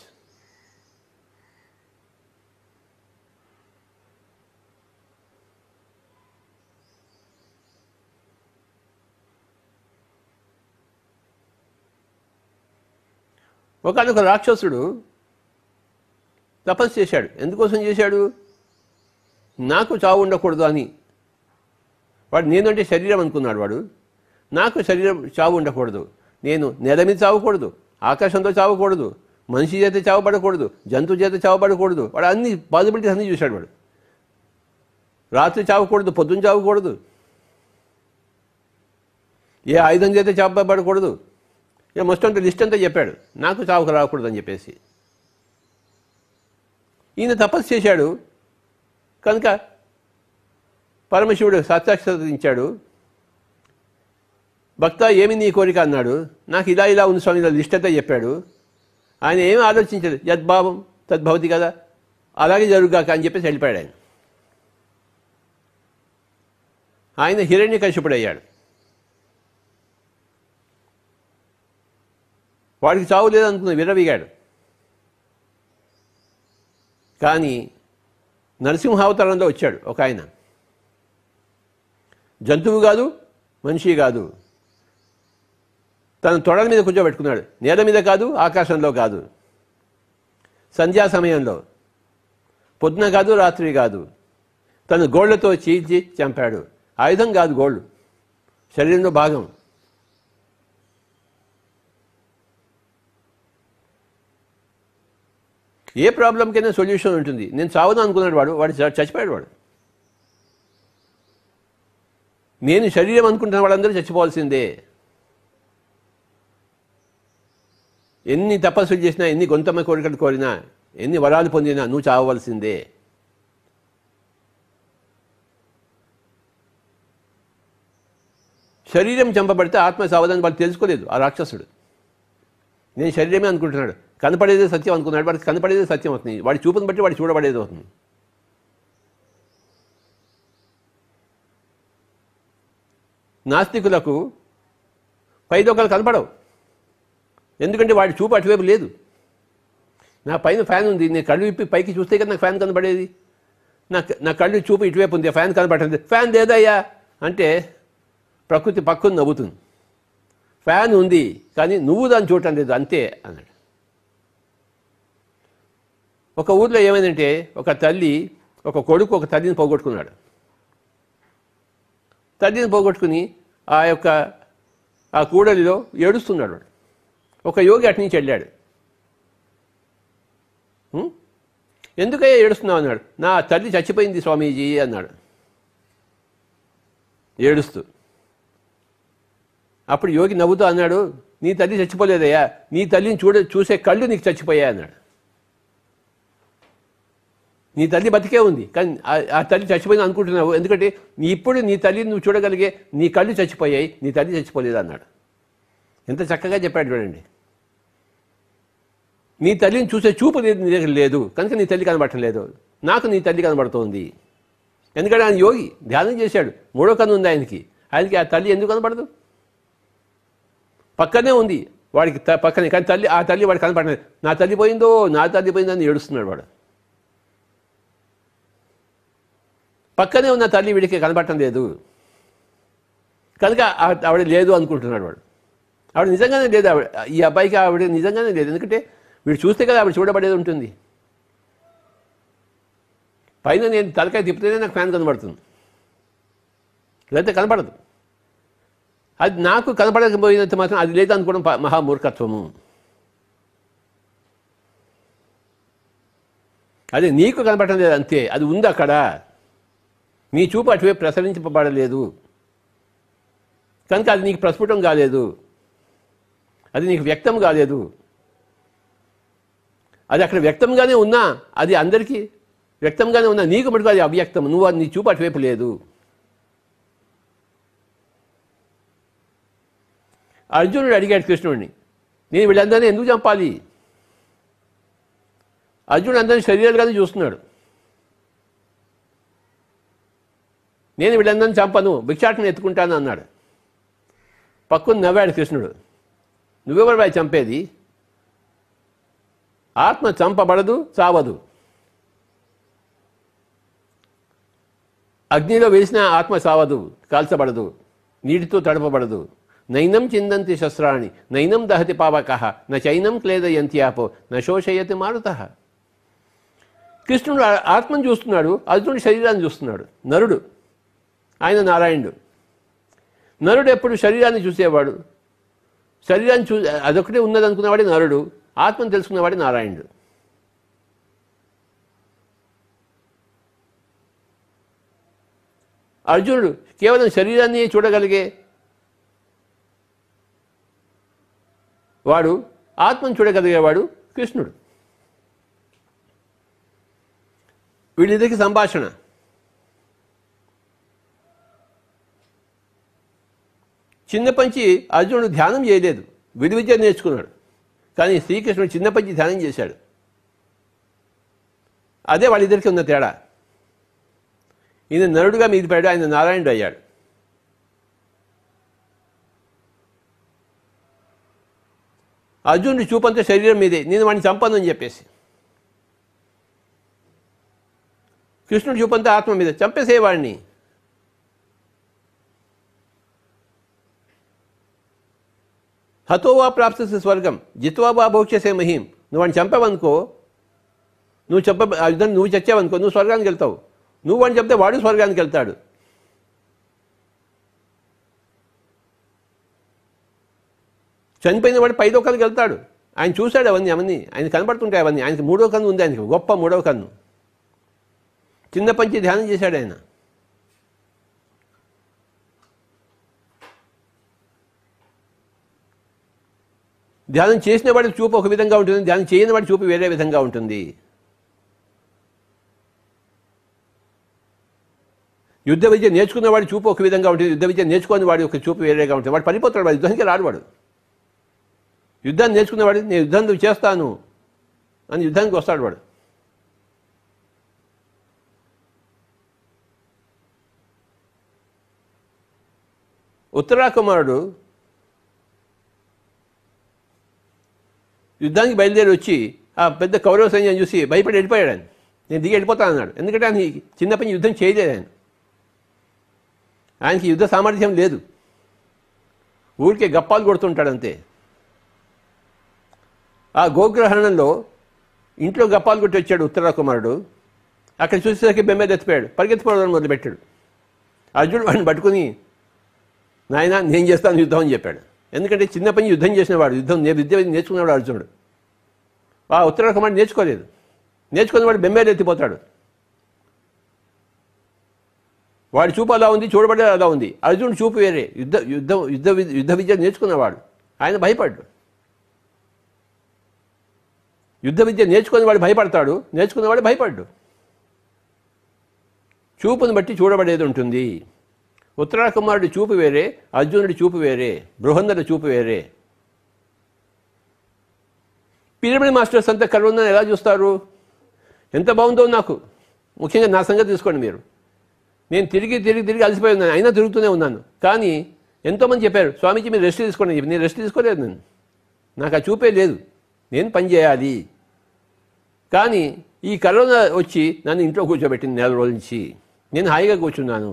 ఒకనొక రాక్షసుడు తపస్సు చేశాడు. ఎందుకోసం చేశాడు? నాకు చావు ఉండకూడదు అని. వాడు నేనంటే శరీరం అనుకున్నాడు. వాడు నాకు శరీరం చావు ఉండకూడదు, నేను నేల మీద చావకూడదు, ఆకాశంతో చావకూడదు, మనిషి చేత చావబడకూడదు, జంతువు చేత చావబడకూడదు. వాడు అన్ని పాసిబిలిటీస్ అన్నీ చూశాడు. వాడు రాత్రి చావకూడదు, పొద్దున్న చావకూడదు, ఏ ఆయుధం చేత చావబడకూడదు, ఇక మొత్తం అంతా లిస్ట్ అంతా చెప్పాడు. నాకు చావుకు రాకూడదు అని చెప్పేసి ఈయన తపస్సు చేశాడు. కనుక పరమశివుడు సాక్షాత్కరించాడు. భక్త, ఏమి నీ కోరిక అన్నాడు. నాకు ఇలా ఇలా ఉంది స్వామి, ఇలా లిస్ట్ అంతా చెప్పాడు. ఆయన ఏమి ఆలోచించలేదు, యద్భావం తద్భవతి కదా, అలాగే జరుగుగాక అని చెప్పేసి వెళ్ళిపోయాడు. ఆయన హిరణ్యకశిపుడు అయ్యాడు. వాడికి చావు లేదనుకున్న విర్రవీగాడు. కానీ నరసింహావతారంలో వచ్చాడు ఒక ఆయన. జంతువు కాదు, మనిషి కాదు. తన తొడల మీద కూర్చోబెట్టుకున్నాడు. నేల మీద కాదు, ఆకాశంలో కాదు. సంధ్యా సమయంలో, పొద్దున కాదు, రాత్రి కాదు. తన గోళ్లతో చీల్చి చంపాడు. ఆయుధం కాదు, గోళ్ళు శరీరంలో భాగం. ఏ ప్రాబ్లంకైనా సొల్యూషన్ ఉంటుంది. నేను చావను అనుకున్నాడు వాడు చచ్చిపోయాడు. నేను శరీరం అనుకుంటున్న వాళ్ళందరూ చచ్చిపోవాల్సిందే. ఎన్ని తపస్సులు చేసినా, ఎన్ని గొంతమ్మ కోరికలు కోరినా, ఎన్ని వరాలు పొందినా నువ్వు చావవలసిందే. శరీరం చంపబడితే ఆత్మ సావదని వాళ్ళు తెలుసుకోలేదు ఆ రాక్షసుడు. నేను శరీరమే అనుకుంటున్నాడు. కనపడేదే సత్యం అనుకున్నాడు. వాడికి కనపడేదే సత్యం అవుతుంది. వాడి చూపుని బట్టి వాడు చూడబడేది అవుతుంది. నాస్తికులకు పైదొకలు కనపడవు. ఎందుకంటే వాడి చూపు అటువైపు లేదు. నా పైన ఫ్యాన్ ఉంది, నేను కళ్ళు విప్పి పైకి చూస్తే కదా నాకు ఫ్యాన్ కనపడేది. నా కళ్ళు చూపు ఇటువైపు ఉంది, ఫ్యాన్ కనపడలేదు. ఫ్యాన్ లేదయ్యా అంటే ప్రకృతి పక్కన నవ్వుతుంది. ఫ్యాన్ ఉంది కానీ నువ్వు దాన్ని చూడటం లేదు అంతే అన్నాడు. ఒక ఊర్లో ఏమైందంటే ఒక తల్లి, ఒక కొడుకు ఒక తల్లిని పోగొట్టుకున్నాడు. తల్లిని పోగొట్టుకుని ఆ కూడలిలో ఏడుస్తున్నాడు వాడు. ఒక యోగి అటు నుంచి వెళ్ళాడు. ఎందుకయ్యా ఏడుస్తున్నావు అన్నాడు. నా తల్లి చచ్చిపోయింది స్వామీజీ అన్నాడు ఏడుస్తూ. అప్పుడు యోగి నవ్వుతూ అన్నాడు, నీ తల్లి చచ్చిపోలేదయ్యా, నీ తల్లిని చూసే కళ్ళు నీకు చచ్చిపోయా అన్నాడు. నీ తల్లి బతికే ఉంది కానీ ఆ తల్లి చచ్చిపోయింది అనుకుంటున్నావు. ఎందుకంటే ఇప్పుడు నీ తల్లిని నువ్వు చూడగలిగే నీ కళ్ళు చచ్చిపోయాయి, నీ తల్లి చచ్చిపోలేదు అన్నాడు. ఎంత చక్కగా చెప్పాడు చూడండి. నీ తల్లిని చూసే చూపు నీ దగ్గర లేదు కనుక నీ తల్లి కనబడటం లేదు. నాకు నీ తల్లి కనబడుతోంది. ఎందుకంటే ఆయన యోగి ధ్యానం చేశాడు. మూడో కన్ను ఉంది ఆయనకి ఆ తల్లి ఎందుకు కనబడదు? పక్కనే ఉంది వాడికి, పక్కనే. కానీ ఆ తల్లి వాడికి కనపడలేదు. నా తల్లి పోయిందో అని ఏడుస్తున్నాడు వాడు. పక్కనే ఉన్న తల్లి వీడికి కనపడటం లేదు కనుక ఆవిడ లేదు అనుకుంటున్నాడు వాడు. ఆవిడ నిజంగానే లేదు. ఈ అబ్బాయికి ఆవిడ నిజంగానే లేదు. ఎందుకంటే వీడు చూస్తే కదా ఆవిడ చూడబడేది ఉంటుంది. పైన నేను తలకాయ తిప్పితేనే నాకు ఫ్యాన్ కనబడుతుంది, లేకపోతే కనపడదు. అది నాకు కనపడకపోయినంత మాత్రం అది లేదు అనుకోవడం మహామూర్ఖత్వము. అది నీకు కనపడటం లేదు అంతే. అది ఉంది అక్కడ. నీ చూపు అటువైపు ప్రసరించబడలేదు కనుక అది నీకు ప్రస్ఫుటం కాలేదు, అది నీకు వ్యక్తం కాలేదు. అది అక్కడ వ్యక్తంగానే ఉన్నా, అది అందరికీ వ్యక్తంగానే ఉన్నా, నీకు మటుకు అది అవ్యక్తం. నీ చూపు అటువైపు లేదు. అర్జునుడు అడిగాడు కృష్ణుడిని, నేను వీళ్ళందరినీ ఎందుకు చంపాలి? అర్జునుడు అందరినీ శరీరాలుగానే చూస్తున్నాడు. నేను వీళ్ళందరినీ చంపను, భిక్షాటన ఎత్తుకుంటాను అన్నాడు. పక్కన నవ్వాడు కృష్ణుడు. నువ్వెవరు వాయి చంపేది? ఆత్మ చంపబడదు, చావదు. అగ్నిలో వేసిన ఆత్మ చావదు, కాల్చబడదు, నీటితో తడపబడదు. నైనం చిందంతి శస్త్రాణి నైనం దహతి పావకః నైనం క్లేదయంతి ఆపో నశోషయతి మారుతః. కృష్ణుడు ఆత్మను చూస్తున్నాడు, అర్జునుడు శరీరాన్ని చూస్తున్నాడు. నరుడు, ఆయన నారాయణుడు. నరుడు ఎప్పుడు శరీరాన్ని చూసేవాడు. శరీరాన్ని అదొకటే ఉన్నది అనుకున్నవాడే నరుడు. ఆత్మను తెలుసుకున్నవాడే నారాయణుడు. అర్జునుడు కేవలం శరీరాన్ని చూడగలిగే వాడు, ఆత్మను చూడగలిగేవాడు కృష్ణుడు. వీళ్ళిద్దరికి సంభాషణ. చిన్నపంచి అర్జునుడు ధ్యానం చేయలేదు, విలువిద్య నేర్చుకున్నాడు. కానీ శ్రీకృష్ణుడు చిన్నపంచి ధ్యానం చేశాడు. అదే వాళ్ళిద్దరికీ ఉన్న తేడా. ఈయన నరుడుగా మీది పడ్డాడు, ఆయన నారాయణుడు అయ్యాడు. అర్జునుడి చూపంతా శరీరం మీదే, నేను వాడిని చంపను అని చెప్పేసి. కృష్ణుడు చూపంతా ఆత్మ మీద, చంపేసేవాడిని. హతోవా ప్రాప్తసి స్వర్గం జిత్వా వా భోక్ష్యసే మహీం. నువ్వు వాడిని చంపావనుకో, ఆ యుద్ధం నువ్వు చచ్చావనుకో, నువ్వు స్వర్గానికి వెళ్తావు. నువ్వు వాడిని చెప్తే వాడు స్వర్గానికి వెళ్తాడు. చనిపోయిన వాడు పైలోకానికి వెళ్తాడు. ఆయన చూశాడు అవన్నీ ఆయన కనబడుతుంటాయి అవన్నీ. ఆయనకి 3వ కన్ను ఉంది, ఆయనకి గొప్ప 3వ కన్ను. చిన్నప్పటి నుంచి ధ్యానం చేశాడు ఆయన. ధ్యానం చేసిన వాడికి చూపు ఒక విధంగా ఉంటుంది, ధ్యానం చేయని వాడి చూపు వేరే విధంగా ఉంటుంది. యుద్ధ విద్య నేర్చుకున్న వాడి చూపు ఒక విధంగా ఉంటుంది, యుద్ధ విద్య నేర్చుకుని వాడి ఒక చూపు వేరేగా ఉంటుంది. వాడు పడిపోతాడు, వాడు యుద్ధానికి రాడు. వాడు యుద్ధాన్ని నేర్చుకున్నవాడు నేను యుద్ధం చేస్తాను అని యుద్ధానికి వస్తాడు వాడు. ఉత్తరాకుమారుడు యుద్ధానికి బయలుదేరి వచ్చి ఆ పెద్ద కౌరవ సైన్యం చూసి భయపడి వెళ్ళిపోయాడు. ఆయన నేను దిగి వెళ్ళిపోతాను అన్నాడు. ఎందుకంటే ఆయన చిన్నప్పటి యుద్ధం చేయలేదు. ఆయనకి యుద్ధ సామర్థ్యం లేదు, ఊరికే గప్పాలు కొడుతుంటాడు అంతే. ఆ గోగ్రహణంలో ఇంట్లో గప్పాలు కొట్టి వచ్చాడు ఉత్తరాకుమారుడు. అక్కడ చూసేసరికి బెంబేదెత్తిపోయాడు, పరిగెత్తిపోవడం మొదలుపెట్టాడు. అర్జునుడు వాడిని పట్టుకుని నాయన నేను చేస్తాను యుద్ధం అని చెప్పాడు. ఎందుకంటే చిన్నప్పటి యుద్ధం చేసినవాడు, విద్య నేర్చుకునేవాడు అర్జునుడు. ఆ ఉత్తరాకుమారుడు నేర్చుకోలేదు. నేర్చుకున్న వాడు బెంబేదెత్తిపోతాడు. వాడి చూపు అలా ఉంది, చూడబడే అలా ఉంది. అర్జునుడు చూపు వేరే, యుద్ధ విద్య నేర్చుకున్నవాడు. ఆయన భయపడ్డు. యుద్ధ విద్య నేర్చుకుని వాడు భయపడతాడు, నేర్చుకున్నవాడు భయపడ్డు. చూపును బట్టి చూడబడేది ఉంటుంది. ఉత్తరాకుమారుడి చూపు వేరే, అర్జునుడి చూపు వేరే, బృహన్నడి చూపు వేరే. పిరమిడ్ మాస్టర్స్ అంతా కరోనా ఎలా చూస్తారు? ఎంత బాగుందో నాకు. ముఖ్యంగా నా సంగతి తీసుకోండి మీరు. నేను తిరిగి అలసిపోయి ఉన్నాను, అయినా తిరుగుతూనే ఉన్నాను. కానీ ఎంతోమంది చెప్పారు, స్వామీజీ మీరు రెస్ట్ తీసుకోండి. నేను రెస్ట్ తీసుకోలేదు. నాకు ఆ చూపే లేదు, నేను పని చేయాలి. కానీ ఈ కరోనా వచ్చి నన్ను ఇంట్లో కూర్చోబెట్టింది. 4 రోజుల నుంచి నేను హాయిగా కూర్చున్నాను.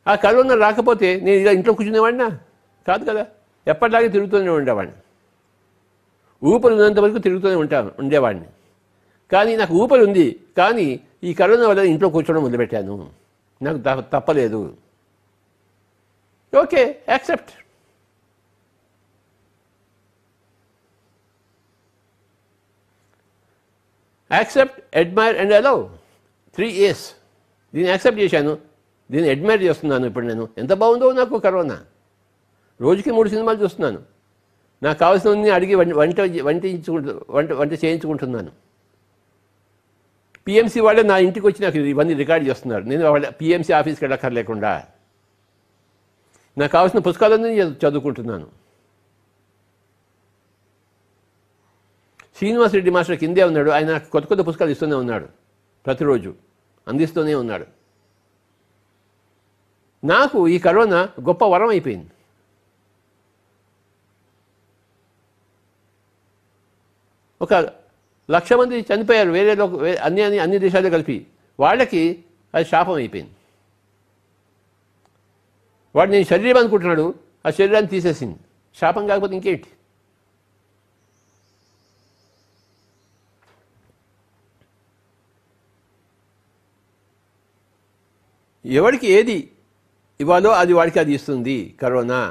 ఆ కరోనా రాకపోతే నేను ఇలా ఇంట్లో కూర్చునేవాడినా కాదు కదా. ఎప్పటిలాగే తిరుగుతూనే ఉండేవాడిని. ఊపిరి ఉన్నంత వరకు తిరుగుతూనే ఉండేవాడిని. కానీ నాకు ఊపిరి ఉంది, కానీ ఈ కరోనా వల్ల ఇంట్లో కూర్చోవడం మొదలుపెట్టాను. నాకు తప్పలేదు. Okay, accept. Accept, admire and allow. 3 A's. దీన్ని యాక్సెప్ట్ చేశాను, దీన్ని అడ్మైర్ చేస్తున్నాను. ఇప్పుడు నేను ఎంత బాగుందో నాకు కరోనా. రోజుకి 3 సినిమాలు చూస్తున్నాను. నాకు కావాల్సినవన్నీ అడిగి వంట చేయించుకుంటున్నాను. పిఎంసీ వాళ్ళే నా ఇంటికి వచ్చి నాకు ఇవన్నీ రికార్డ్ చేస్తున్నారు. నేను వాళ్ళ పిఎంసీ ఆఫీస్కి వెళ్ళక్కర్లేకుండా నాకు కావాల్సిన పుస్తకాలన్నీ చదువుకుంటున్నాను. శ్రీనివాస్ రెడ్డి మాస్టర్ కిందే ఉన్నాడు. ఆయన నాకు కొత్త పుస్తకాలు ఇస్తూనే ఉన్నాడు, ప్రతిరోజు అందిస్తూనే ఉన్నాడు. నాకు ఈ కరోనా గొప్ప వరం అయిపోయింది. ఒక 1,00,000 మంది చనిపోయారు వేరే అన్ని దేశాలు కలిపి. వాళ్ళకి అది శాపం అయిపోయింది. వాడు నేను శరీరం అనుకుంటున్నాడు, ఆ శరీరాన్ని తీసేసింది. శాపం కాకపోతే ఇంకేంటి? ఎవరికి ఏది ఇవ్వాలో అది వాడికి అది ఇస్తుంది కరోనా.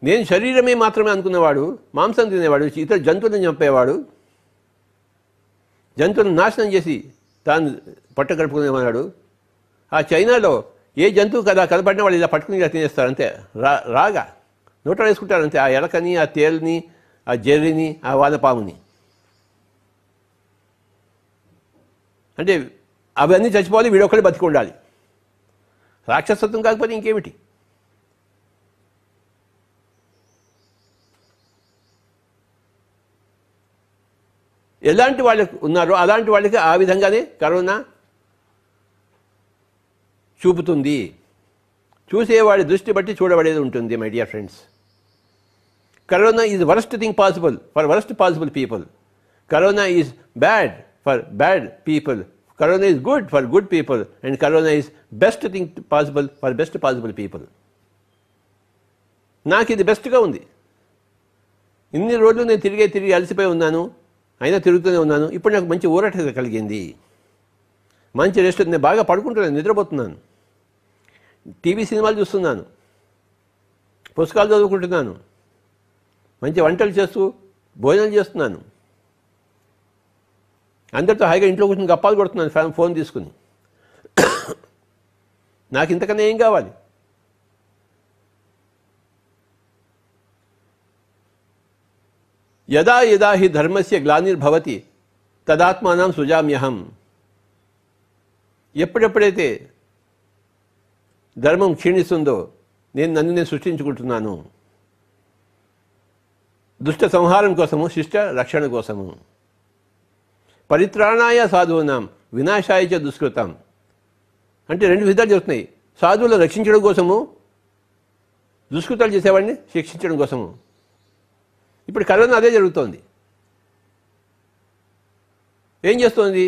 నేను శరీరమే మాత్రమే అనుకున్నవాడు, మాంసం తినేవాడు, ఇతర జంతువులను చంపేవాడు, జంతువులను నాశనం చేసి తాను పట్ట గడుపుకునేవాడు. ఆ చైనాలో ఏ జంతువు కదా కనపడిన వాళ్ళు ఇలా పట్టుకుని ఇలా తినేస్తారు అంతే. రాగా నోట వేసుకుంటారు అంతే. ఆ ఎలకని, ఆ తేలుని, ఆ జెర్రిని, ఆ వానపాముని. అంటే అవన్నీ చచ్చిపోవాలి, వీడొక్కడే బతికి ఉండాలి. రాక్షసత్వం కాకపోతే ఇంకేమిటి? ఎలాంటి వాళ్ళకు ఉన్నారో అలాంటి వాళ్ళకి ఆ విధంగానే కరోనా చూపుతుంది. చూసేవాడి దృష్టి బట్టి చూడబడేది ఉంటుంది. My dear friends, corona is worst thing possible for worst possible people. Corona is bad for bad people. Corona is good for good people. And corona is best thing possible for best possible people. నాకు ఇది బెస్ట్గా ఉంది. ఇన్ని రోజులు నేను తిరిగి అలసిపోయి ఉన్నాను, అయినా తిరుగుతూనే ఉన్నాను. ఇప్పుడు నాకు మంచి ఊరట కలిగింది, మంచి రెస్ట్. నేను బాగా పడుకుంటున్నాను, నిద్రపోతున్నాను, టీవీ సినిమాలు చూస్తున్నాను, పుస్తకాలు చదువుకుంటున్నాను, మంచి వంటలు చేస్తూ భోజనం చేస్తున్నాను, అందరితో హాయిగా ఇంట్లో కూర్చొని గప్పాలు కొడుతున్నాను ఫోన్ తీసుకుని. నాకు ఇంతకన్నా ఏం కావాలి? యదా యదా హి ధర్మస్య గ్లానిర్భవతి తదాత్మానం సృజామ్యహం. ఎప్పుడెప్పుడైతే ధర్మం క్షీణిస్తుందో నన్ను సృష్టించుకుంటున్నాను. దుష్ట సంహారం కోసము, శిష్ట రక్షణ కోసము. పరిత్రాణాయ సాధూనాం వినాశాయ చ దుష్కృతం. అంటే రెండు విధాలు జరుగుతున్నాయి. సాధువులను రక్షించడం కోసము, దుష్కృతాలు చేసేవాడిని శిక్షించడం కోసము. ఇప్పుడు కరోనా అదే జరుగుతోంది. ఏం చేస్తోంది?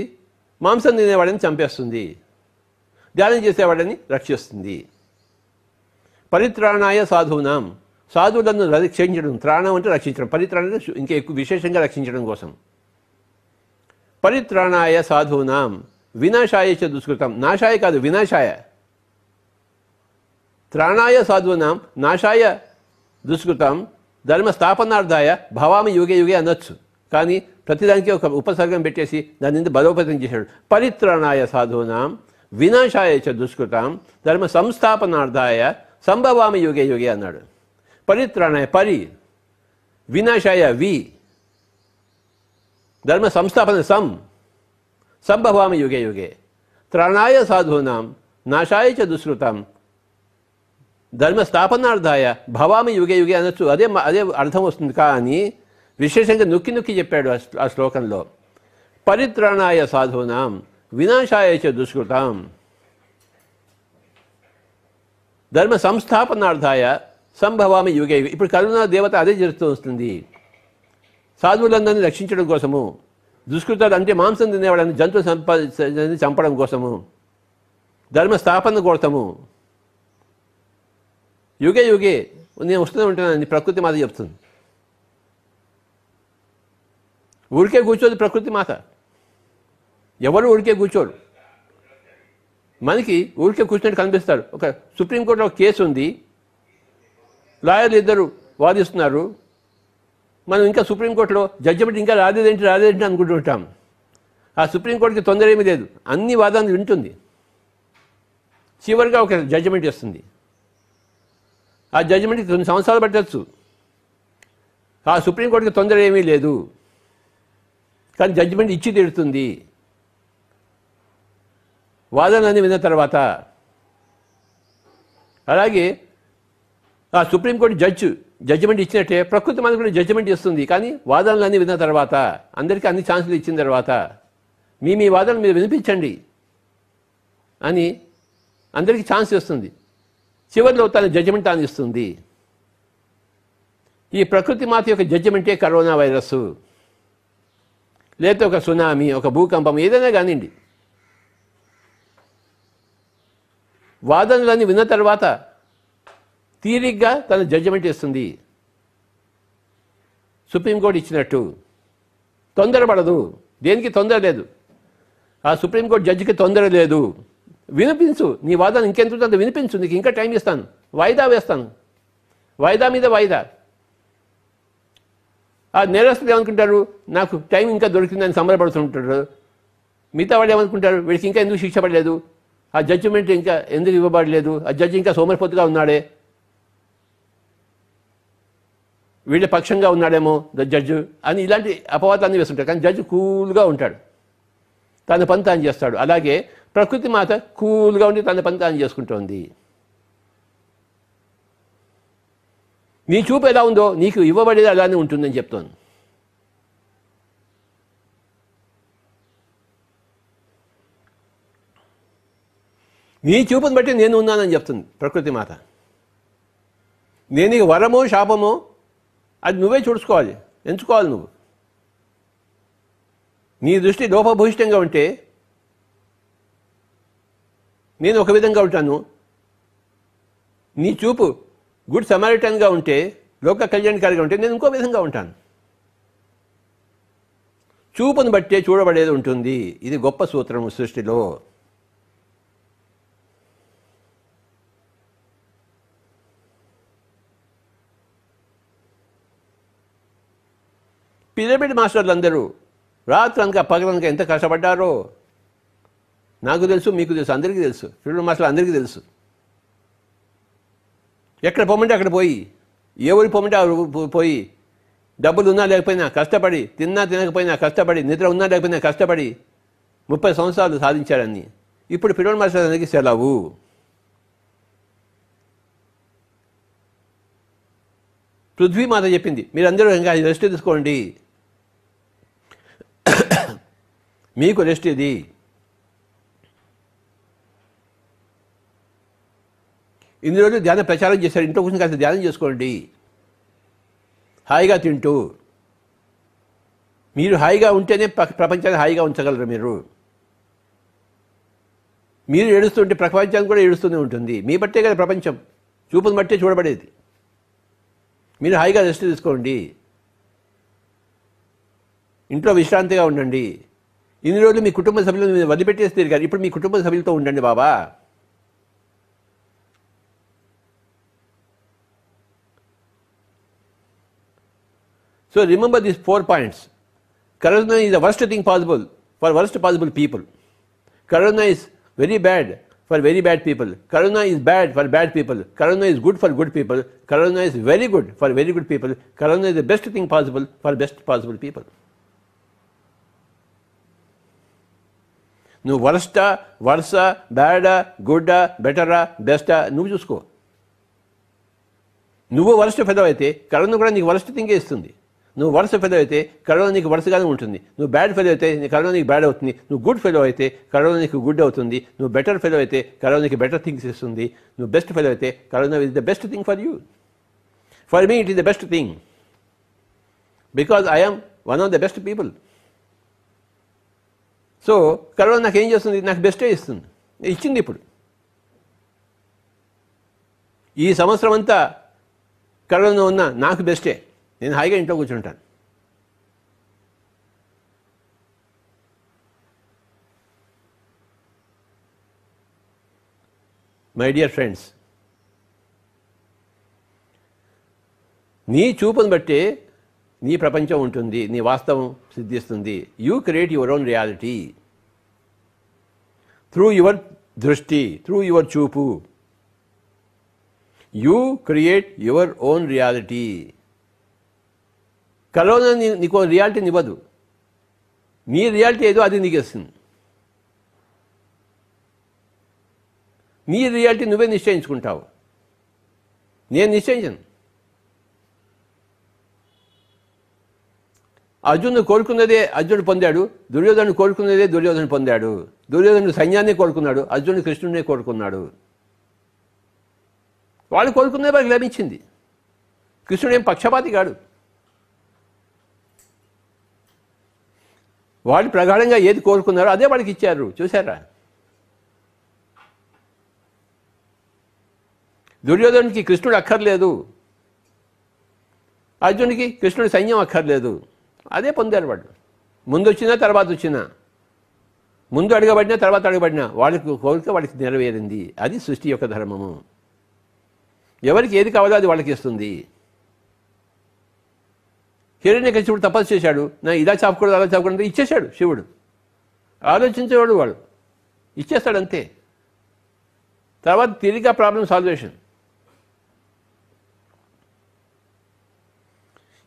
మాంసం తినేవాడిని చంపేస్తుంది, ధ్యానం చేసేవాడిని రక్షిస్తుంది. పరిత్రాణాయ సాధూనాం, సాధువులను రక్షించడం. త్రాణం అంటే రక్షించడం, పరిత్రాణం ఇంకా ఎక్కువ విశేషంగా రక్షించడం కోసం. పరిత్రాణాయ సాధూనాం వినాశాయ చ దుష్కృతం. నాశాయ కాదు, వినాశాయ. త్రాణాయ సాధూనాం నాశాయ దుష్కృతం ధర్మ స్థాపనార్థాయ భవామి యుగే యుగే అనొచ్చు. కానీ ప్రతిదానికి ఒక ఉపసర్గం పెట్టేసి దాని నుంచి బలోపేతం చేశాడు. పరిత్రాణాయ సాధూనాం వినాశాయ చ దుష్కృతం ధర్మ సంస్థాపనార్థాయ సంభవామి యుగే యుగే అన్నాడు. పరిత్రాణాయ పరి, వినాశాయ వి, ధర్మ సంస్థాపన సంభవామి యుగే యుగే. త్రాణాయ సాధూనాం నాశాయ చ దుష్కృతం ధర్మ స్థాపనార్థాయ భవామి యుగే యుగే అనొచ్చు. అదే అర్థం వస్తుంది. కానీ విశేషంగా నొక్కి చెప్పాడు ఆ శ్లోకంలో. పరిత్రాణాయ సాధూనాం వినాశాయ చ దుష్కృతం ధర్మ సంస్థాపనార్థాయ సంభవామి యుగే యుగే. ఇప్పుడు కరుణా దేవత అదే చేస్తూ వస్తుంది. సాధువులందరినీ రక్షించడం కోసము, దుష్కృతాలు అంటే మాంసం తినేవాళ్ళని జంతు చంపడం కోసము, ధర్మ స్థాపన కోసము యుగే యుగే నేను వస్తూనే ఉంటానని ప్రకృతి మాత చెప్తుంది. ఊరికే కూర్చోదు ప్రకృతి మాత. ఎవరు ఊరికే కూర్చోరు. మనకి ఊరికే కూర్చున్నట్టు కనిపిస్తారు. ఒక సుప్రీంకోర్టులో ఒక కేసు ఉంది, లాయర్లు ఇద్దరు వాదిస్తున్నారు. మనం ఇంకా సుప్రీంకోర్టులో జడ్జిమెంట్ ఇంకా రాలేదేంటి అనుకుంటుంటాం. ఆ సుప్రీంకోర్టుకి తొందర ఏమీ లేదు, అన్ని వాదాలు వింటుంది, చివరిగా ఒక జడ్జిమెంట్ ఇస్తుంది. ఆ జడ్జిమెంట్కి 2 సంవత్సరాలు పట్టవచ్చు. ఆ సుప్రీంకోర్టుకి తొందర ఏమీ లేదు, కానీ జడ్జిమెంట్ ఇచ్చి తీరుతుంది వాదనలన్నీ విన్న తర్వాత. అలాగే ఆ సుప్రీంకోర్టు జడ్జిమెంట్ ఇచ్చినట్టే ప్రకృతి మనకు కూడా జడ్జిమెంట్ ఇస్తుంది. కానీ వాదనలన్నీ విన్న తర్వాత, అందరికీ అన్ని ఛాన్సులు ఇచ్చిన తర్వాత మీ వాదనలు మీరు వినిపించండి అని అందరికీ ఛాన్స్ ఇస్తుంది. చివరిలో తన జడ్జిమెంట్ తాను ఇస్తుంది. ఈ ప్రకృతి మాత యొక్క జడ్జిమెంటే కరోనా వైరస్, లేకపోతే ఒక సునామీ, ఒక భూకంపం, ఏదైనా కానివ్వండి. వాదనలన్నీ విన్న తర్వాత తీరిగ్గా తన జడ్జిమెంట్ ఇస్తుంది. సుప్రీంకోర్టు ఇచ్చినట్టు తొందరపడదు, దేనికి తొందర లేదు. ఆ సుప్రీంకోర్టు జడ్జికి తొందర లేదు. వినిపించు, నీ వాదన ఇంకెంత అంత వినిపించు, నీకు ఇంకా టైం ఇస్తాను, వాయిదా వేస్తాను, వాయిదా మీద వాయిదా. ఆ నేరస్తులు ఏమనుకుంటారు, నాకు టైం ఇంకా దొరికిందని సంబరపడుతుంటారు. మిగతా వాళ్ళు ఏమనుకుంటారు, వీడికి ఇంకా ఎందుకు శిక్ష పడలేదు, ఆ జడ్జిమెంట్ ఇంకా ఎందుకు ఇవ్వబడలేదు, ఆ జడ్జి ఇంకా సోమరిపోతుగా ఉన్నాడే, వీళ్ళ పక్షంగా ఉన్నాడేమో జడ్జి అని ఇలాంటి అపవాదాన్ని వేస్తుంటారు. కానీ జడ్జి కూల్గా ఉంటాడు, తన పని తాను చేస్తాడు. అలాగే ప్రకృతి మాత కూల్గా ఉండి తన పని తాను చేసుకుంటోంది. నీ చూపు ఎలా ఉందో నీకు ఇవ్వబడేది అలానే ఉంటుందని చెప్తోంది. నీ చూపుని బట్టి నేను ఉన్నానని చెప్తుంది ప్రకృతి మాత. నేను నీకు వరమో శాపమో అది నువ్వే చూసుకోవాలి, ఎంచుకోవాలి నువ్వు. నీ దృష్టి లోపభూయిష్టంగా ఉంటే నేను ఒక విధంగా ఉంటాను. నీ చూపు గుడ్ సమారిటన్గా ఉంటే, లోక కళ్యాణకారిగా ఉంటే నేను ఇంకో విధంగా ఉంటాను. చూపును బట్టే చూడబడేది ఉంటుంది. ఇది గొప్ప సూత్రము సృష్టిలో. పిరమిడ్ మాస్టర్లు అందరూ రాత్రనక పగలనక ఎంత కష్టపడ్డారో నాకు తెలుసు, మీకు తెలుసు, అందరికీ తెలుసు. పిరమిడ్ మాస్టర్లు అందరికీ తెలుసు. ఎక్కడ పొమ్మంటే అక్కడ పోయి, ఏ ఊరికి పొమ్మంటే ఆ పోయి, డబ్బులు ఉన్నా లేకపోయినా కష్టపడి, తిన్నా తినకపోయినా కష్టపడి, నిద్ర ఉన్నా లేకపోయినా కష్టపడి 30 సంవత్సరాలు సాధించారని. ఇప్పుడు పిరమిడ్ మాస్టర్ అందరికీ సెలవు. పృథ్వీమాత చెప్పింది, మీరందరూ ఇంకా రెస్ట్ తీసుకోండి, మీకు రెస్ట్ ఇది. ఇన్ని రోజులు ధ్యాన ప్రచారం చేశారు. ఇంట్లో కూర్చొని కాస్త ధ్యానం చేసుకోండి, హాయిగా తింటూ. మీరు హాయిగా ఉంటేనే ప్రపంచాన్ని హాయిగా ఉంచగలరు. మీరు ఏడుస్తుంటే ప్రపంచాన్ని కూడా ఏడుస్తూనే ఉంటుంది. మీ బట్టే కదా ప్రపంచం, చూపును బట్టే చూడబడేది. మీరు హాయిగా రెస్ట్ తీసుకోండి, ఇంట్లో విశ్రాంతిగా ఉండండి. ఇన్ని రోజులు మీ కుటుంబ సభ్యులను మీరు వదిలిపెట్టేసి తిరిగారు. ఇప్పుడు మీ కుటుంబ సభ్యులతో ఉండండి బాబా. So remember these 4 points. Karuna is the worst thing possible for worst possible people. Karuna is very bad for very bad people. Karuna is bad for bad people. Karuna is good for good people. Karuna is very good for very good people. Karuna is the best thing possible for best possible people. నువ్వు వర్స్టా, versa, బ్యాడా, గుడ్డా, బెటరా, బెస్టా నువ్వు చూసుకో. నువ్వు worst fellow అయితే corona కూడా నీకు worst థింగే ఇస్తుంది. నువ్వు వరస్ట్ ఫెలో అయితే కరోనా నీకు వరస్ట్గానే ఉంటుంది. నువ్వు బ్యాడ్ ఫెలో అయితే కరోనా నీకు బ్యాడ్ అవుతుంది. నువ్వు గుడ్ ఫెలో అయితే కరోనా నీకు గుడ్ అవుతుంది. నువ్వు బెటర్ ఫెలో అయితే కరోనా నీకు బెటర్ థింగ్స్ ఇస్తుంది. నువ్వు బెస్ట్ ఫెలో అయితే corona is the best thing for you. For me it is the best thing because I am one of the best people. So corona నాకు ఏం చేస్తుంది? నాకు బెస్టే ఇస్తుంది, ఇచ్చింది. ఇప్పుడు ఈ సంవత్సరం అంతా కరోనా ఉన్నా నాకు బెస్టే. నేను హాయిగా ఇంట్లో కూర్చుంటాను. మై డియర్ ఫ్రెండ్స్, నీ చూపును బట్టే నీ ప్రపంచం ఉంటుంది, నీ వాస్తవం సిద్ధిస్తుంది. You create your own reality through your దృష్టి, త్రూ యువర్ చూపు. You create your own reality. Corona నీకు రియాలిటీని ఇవ్వదు. నీ రియాలిటీ ఏదో అది నీకు ఇస్తుంది. నీ రియాలిటీ నువ్వే నిశ్చయించుకుంటావు, నేను నిశ్చయించను. అర్జునుడు కోరుకున్నదే అర్జునుడు పొందాడు, దుర్యోధనుడు కోరుకున్నదే దుర్యోధనుడు పొందాడు. దుర్యోధనుడు సైన్యాన్ని కోరుకున్నాడు, అర్జునుడు కృష్ణుడినే కోరుకున్నాడు. వాళ్ళు కోరుకున్నదే వాళ్ళకి లభించింది. కృష్ణుడు ఏం పక్షపాతి కాడు. వాళ్ళు ప్రగాఢంగా ఏది కోరుకున్నారో అదే వాళ్ళకి ఇచ్చారు. చూసారా? దుర్యోధనుడికి కృష్ణుడు అక్కర్లేదు, అర్జునుడికి కృష్ణుడి సైన్యం అక్కర్లేదు. అదే పొందారు వాళ్ళు. ముందు వచ్చినా తర్వాత వచ్చినా, ముందు అడగబడినా తర్వాత అడగబడినా వాళ్ళకి కోరిక వాళ్ళకి నెరవేరింది. అది సృష్టి యొక్క ధర్మము. ఎవరికి ఏది కావాలో అది వాళ్ళకి ఇస్తుంది. హిరణ్యకశిపుడు తపస్సు చేశాడు, నా ఇలా చాపకూడదు అలా చాపకూడదు, ఇచ్చేశాడు శివుడు. ఆలోచించేవాడు వాడు, ఇచ్చేస్తాడు అంతే. తర్వాత తిరిగి ప్రాబ్లం సాల్వేషన్.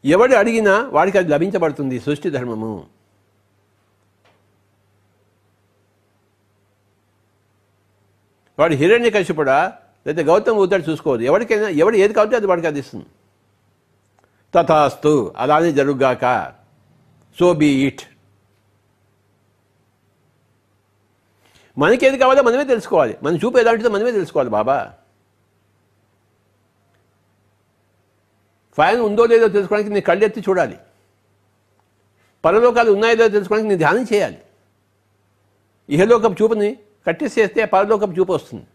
ఎవడు అడిగినా వాడికి అది లభించబడుతుంది. సృష్టి ధర్మము. వాడు హిరణ్యకశిపుడా లేదా గౌతమ బుద్ధుడు చూసుకోవద్దు. ఎవరికైనా ఎవడు ఏది కావాలంటే అది వాడికి అది ఇస్తుంది. తథాస్తు, అలానే జరుగుగాక, సో బీ ఇట్. మనకేది కావాలో మనమే తెలుసుకోవాలి. మన చూపు ఎలాంటిదో మనమే తెలుసుకోవాలి బాబా. ఫ్యాన్ ఉందో లేదో తెలుసుకోవడానికి నీ కళ్ళెత్తి చూడాలి. పరలోకాలు ఉన్నాయో లేదో తెలుసుకోవడానికి నేను ధ్యానం చేయాలి. ఇహలోకపు చూపుని కట్టేసేస్తే పరలోకపు చూపు వస్తుంది.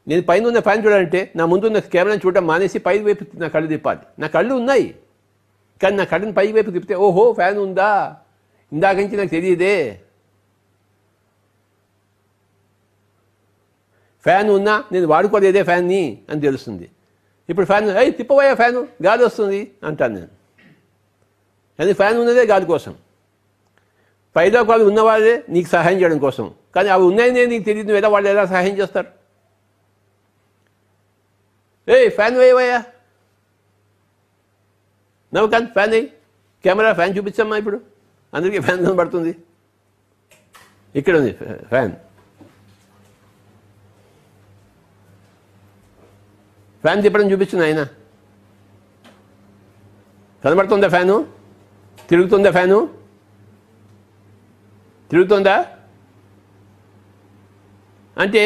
నేను పైన ఉన్న ఫ్యాన్ చూడాలంటే నా ముందున్న కెమెరాని చూడడం మానేసి పై వైపు నా కళ్ళు తిప్పాలి. నా కళ్ళు ఉన్నాయి, కానీ నా కళ్ళని పై వైపు తిప్పితే ఓహో ఫ్యాన్ ఉందా, ఇందాక నుంచి నాకు తెలియదే. ఫ్యాన్ ఉన్నా నేను వాడుకోలేదే ఫ్యాన్ని అని తెలుస్తుంది. ఇప్పుడు ఫ్యాన్ తిప్పబోయే ఫ్యాను గాలి వస్తుంది అంటాను నేను. కానీ ఫ్యాన్ ఉన్నదే గాలి కోసం, పైలోకాలు ఉన్నవాళ్ళే నీకు సహాయం చేయడం కోసం. కానీ అవి ఉన్నాయనే నీకు తెలియదు, నువ్వు ఎలా వాళ్ళు ఎలా సహాయం చేస్తారు? ఫ్యాన్ వేయవయ్యా, నవ్వుకాన్ ఫ్యాన్ వేయి, కెమెరా ఫ్యాన్ చూపించమ్మా. ఇప్పుడు అందరికీ ఫ్యాన్ కనబడుతుంది. ఇక్కడ ఉంది ఫ్యాన్. ఫ్యాన్ తిప్పడం చూపించింది ఆయన. కనబడుతుందా ఫ్యాను? తిరుగుతుందా ఫ్యాను? తిరుగుతుందా? అంటే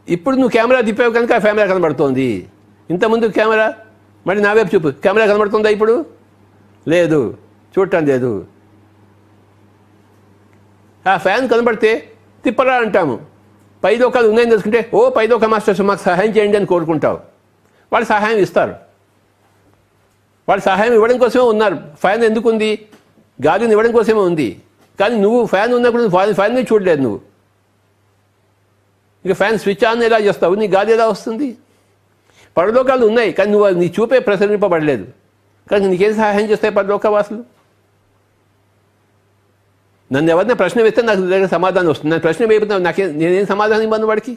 ఇప్పుడు నువ్వు కెమెరా తిప్పావు కనుక ఆ కెమెరా కనబడుతోంది. ఇంతకుముందు కెమెరా మరి నా వైపు చూపు, కెమెరా కనబడుతుందా ఇప్పుడు? లేదు, చూడటం లేదు. ఆ ఫ్యాన్ కనబడితే తిప్పరా అంటాము. పైలోకాలు ఉన్నాయని తెలుసుకుంటే పైలోక మాస్టర్స్ మాకు సహాయం చేయండి అని కోరుకుంటావు. వాళ్ళు సహాయం ఇస్తారు. వాళ్ళు సహాయం ఇవ్వడం కోసమే ఉన్నారు. ఫ్యాన్ ఎందుకు ఉంది? గాలిని ఇవ్వడం కోసమే ఉంది. కానీ నువ్వు ఫ్యాన్ ఉన్నప్పుడు ఫ్యాన్ని చూడలేదు నువ్వు. ఇక ఫ్యాన్ స్విచ్ ఆన్ ఎలా చేస్తావు? నీ గాలి ఎలా వస్తుంది? పరలోకాలు ఉన్నాయి, కానీ నువ్వు నీ చూపే ప్రసరింపబడలేదు. కానీ నీకేం సహాయం చేస్తాయి పరలోకవాసులు? నన్ను ఎవరినైనా ప్రశ్న వేస్తే నాకు దగ్గర సమాధానం వస్తుంది. నన్ను ప్రశ్న వేయబోతున్నా, నేనేం సమాధానం ఇవ్వను వాడికి?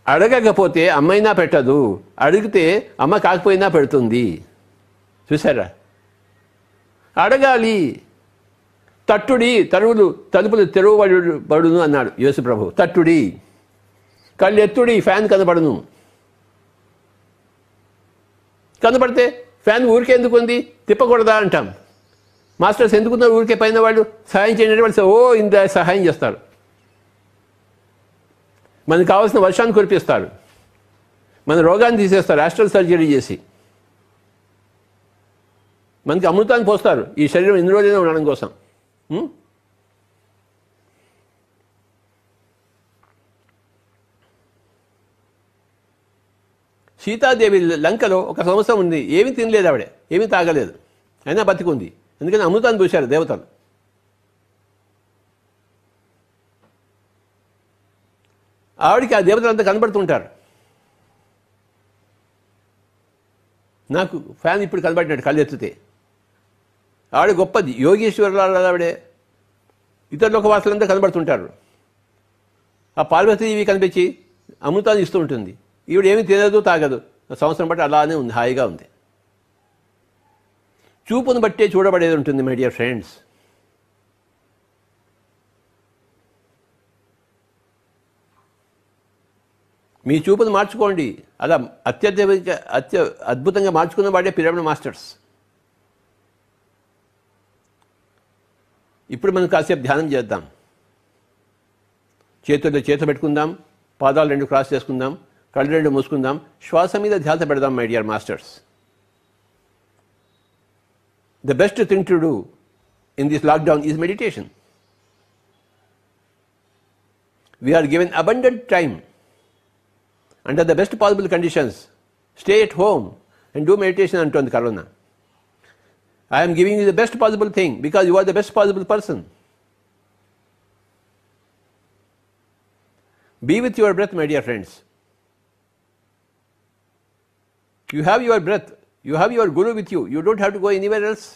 అడగకపోతే అమ్మైనా పెట్టదు, అడిగితే అమ్మ కాకపోయినా పెడుతుంది. చూసారా? అడగాలి. తట్టుడి తలుపులు తెరవబడును అన్నాడు యేసు ప్రభు. తట్టుడి, కళ్ళు ఎత్తుడి, ఫ్యాన్ కనబడును. కనబడితే ఫ్యాన్ ఊరికే ఎందుకు ఉంది, తిప్పకూడదా అంటాం. మాస్టర్స్ ఎందుకున్నారు ఊరికే? పైన వాళ్ళు సహాయం చేయండి, వాళ్ళు ఇంత సహాయం చేస్తారు. మనకు కావాల్సిన వర్షాన్ని కురిపిస్తారు, మన రోగాన్ని తీసేస్తారు ఆస్ట్రల్ సర్జరీ చేసి. మనకి అమృతాన్ని పోస్తారు ఈ శరీరం ఎన్ని రోజులైనా ఉండడం కోసం. సీతాదేవి లంకలో 1 సంవత్సరం ఉంది, ఏమీ తినలేదు ఆవిడే, ఏమీ తాగలేదు, అయినా బతికుంది. ఎందుకని అమృతాన్ని పూశారు దేవతలు. ఆవిడికి ఆ దేవతలంతా కనబడుతుంటారు. నాకు ఫ్యాన్ ఇప్పుడు కనబడినట్టు కళ్ళు ఎత్తితే. ఆవిడ గొప్పది, యోగేశ్వరులు ఆవిడే. ఇతర లోకవాసులంతా కనబడుతుంటారు. ఆ పార్వతీదేవి కనిపించి అమృతాన్ని ఇస్తూ ఉంటుంది. ఈవిడ ఏమీ తినదు తాగదు, సంవత్సరం బట్టి అలానే ఉంది, హాయిగా ఉంది. చూపును బట్టే చూడబడేది ఉంటుంది మై డియర్ ఫ్రెండ్స్. మీ చూపును మార్చుకోండి. అలా అద్భుతంగా మార్చుకున్న వాడే పిరమిడ్ మాస్టర్స్. ఇప్పుడు మనం కాసేపు ధ్యానం చేద్దాం. చేతుల్లో చేత పెట్టుకుందాం, పాదాలు 2 క్రాస్ చేసుకుందాం, కళ్ళు 2 మూసుకుందాం, శ్వాస మీద ధ్యాస పెడదాం my dear masters. The best thing to do in this lockdown is meditation. We are given abundant time under the best possible conditions. Stay at home and do meditation antondi Corona. I am giving you the best possible thing because you are the best possible person. Be with your breath, my dear friends. You have your breath. You have your guru with you. You don't have to go anywhere else.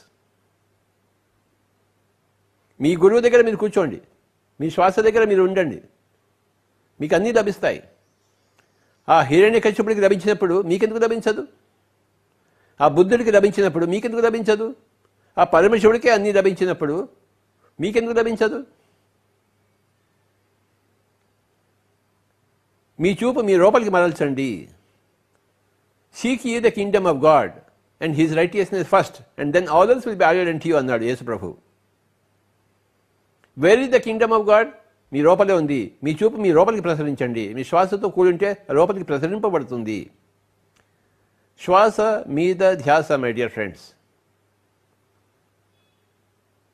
మీ గురువు దగ్గర మీరు కూర్చోండి, మీ శ్వాస దగ్గర మీరు ఉండండి, మీకు అన్నీ లభిస్తాయి. ఆ హిరణ్యకశ్యపుడికి లభించినప్పుడు మీకెందుకు లభించదు? ఆ బుద్ధుడికి లభించినప్పుడు మీకెందుకు లభించదు? ఆ పరమశివుడికి అన్నీ లభించినప్పుడు మీకెందుకు లభించదు? మీ చూపు మీ లోపలికి మరల్చండి. Seek ye the kingdom of God and his righteousness first, and then all else will be added unto you అన్నాడు యేసు ప్రభు. Where is the kingdom of God? మీ లోపలే ఉంది. మీ చూపు మీ లోపలికి ప్రసరించండి. మీ శ్వాసతో కూడింటే లోపలికి ప్రసరింపబడుతుంది. శ్వాస మీద ధ్యాస మై డియర్ ఫ్రెండ్స్.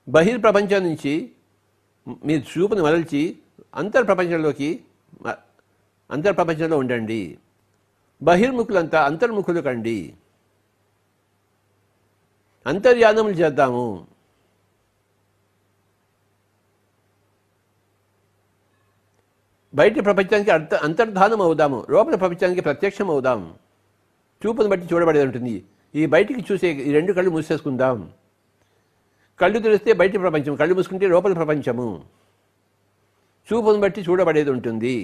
బహిర్ప్రపంచం నుంచి మీ చూపును మరల్చి అంతర్ప్రపంచంలో ఉండండి. బహిర్ముఖులంతా అంతర్ముఖులు కండి. అంతర్యానములు చేద్దాము. బయట ప్రపంచానికి అంతర్ధానం అవుదాము, లోపల ప్రపంచానికి ప్రత్యక్షం అవుదాం. చూపును బట్టి చూడబడేది ఉంటుంది. ఈ బయటికి చూసే ఈ రెండు కళ్ళు మూసేసుకుందాం. కళ్ళు తెరిస్తే బయట ప్రపంచం, కళ్ళు మూసుకుంటే లోపల ప్రపంచము. చూపును బట్టి చూడబడేది ఉంటుంది.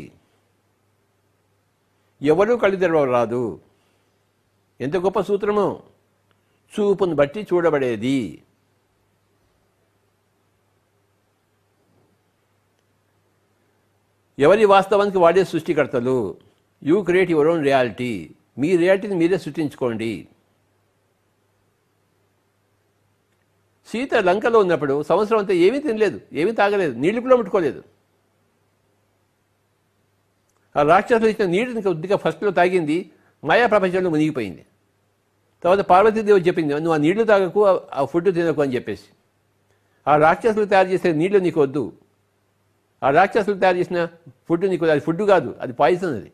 ఎవరూ కళ్ళు తెరవరాదు. ఎంత గొప్ప సూత్రమో! చూపును బట్టి చూడబడేది. ఎవరి వాస్తవానికి వాడే సృష్టికర్తలు. You create your own reality. మీ రియాలిటీని మీరే సృష్టించుకోండి. సీత లంకలో ఉన్నప్పుడు సంవత్సరం అంతా ఏమీ తినలేదు, ఏమీ తాగలేదు, నీళ్లు కూడా ముట్టుకోలేదు. ఆ రాక్షసులు ఇచ్చిన నీటిని కొద్దిగా ఫస్ట్లో తాగింది, మాయా ప్రపంచంలో మునిగిపోయింది. తర్వాత పార్వతీదేవి చెప్పింది, నువ్వు ఆ నీళ్లు తాగకు, ఆ ఫుడ్ తినకు అని చెప్పేసి. ఆ రాక్షసులు తయారు చేసే నీళ్లు నీకు వద్దు. ఆ రాక్షసులు తయారు చేసిన ఫుడ్ నీకు, అది ఫుడ్ కాదు, అది పాయిజన్. అది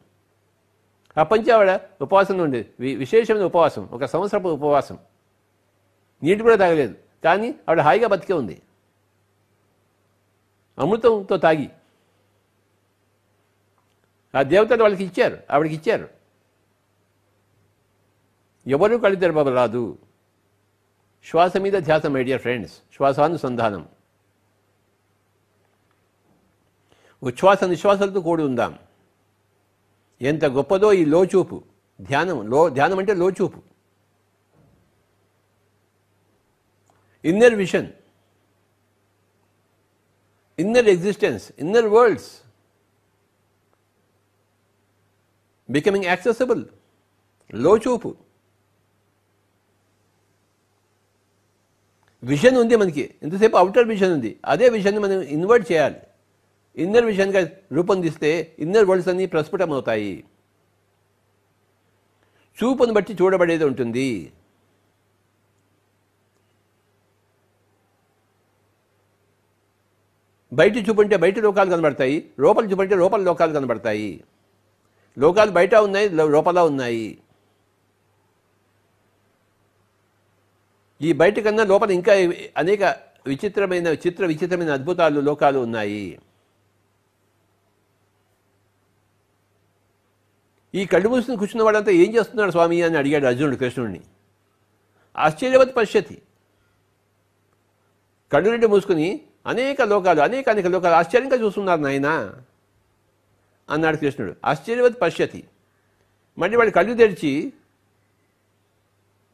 అప్పంచి ఆవిడ ఉపవాసంలో ఉండేది, విశేషమైన ఉపవాసం, ఒక సంవత్సరపు ఉపవాసం. నీటి కూడా తాగలేదు, కానీ ఆవిడ హాయిగా బతికే ఉంది, అమృతంతో తాగి. ఆ దేవతలు వాళ్ళకి ఇచ్చారు, ఆవిడకి ఇచ్చారు. ఎవరూ కళ్ళు తెరవరాదు. శ్వాస మీద ధ్యాస మై డియర్ ఫ్రెండ్స్. శ్వాసానుసంధానం. ఉచ్ఛ్వాస నిశ్వాసాలతో కూడి ఉందాం. ఎంత గొప్పదో ఈ లోచూపు ధ్యానం. ధ్యానం అంటే లోచూపు. Inner vision, inner existence, inner worlds becoming accessible. లోచూపు. విజన్ ఉంది మనకి, ఎంతసేపు అవుటర్ విజన్ ఉంది. అదే విజన్ని మనం ఇన్వర్ట్ చేయాలి. ఇన్నర్ విజన్గా రూపొందిస్తే ఇన్నర్ వరల్డ్స్ అన్నీ ప్రస్ఫుటమవుతాయి. చూపును బట్టి చూడబడేది ఉంటుంది. బయట చూపుంటే బయట లోకాలు కనబడతాయి, లోపల చూపుంటే లోపల లోకాలు కనబడతాయి. లోకాలు బయట ఉన్నాయి, లోపల ఉన్నాయి. ఈ బయట కన్నా లోపల ఇంకా అనేక విచిత్రమైన అద్భుతాలు, లోకాలు ఉన్నాయి. ఈ కళ్ళు మూసుకుని కూర్చున్న వాడంతా ఏం చేస్తున్నాడు స్వామి అని అడిగాడు అర్జునుడు కృష్ణుడిని. ఆశ్చర్యవత్ పశ్యతి. కళ్ళు రెండు మూసుకుని అనేక లోకాలు ఆశ్చర్యంగా చూస్తున్నారు నాయనా అన్నాడు కృష్ణుడు. ఆశ్చర్యవత్ పశ్యతి. మళ్ళీ వాడు కళ్ళు తెరిచి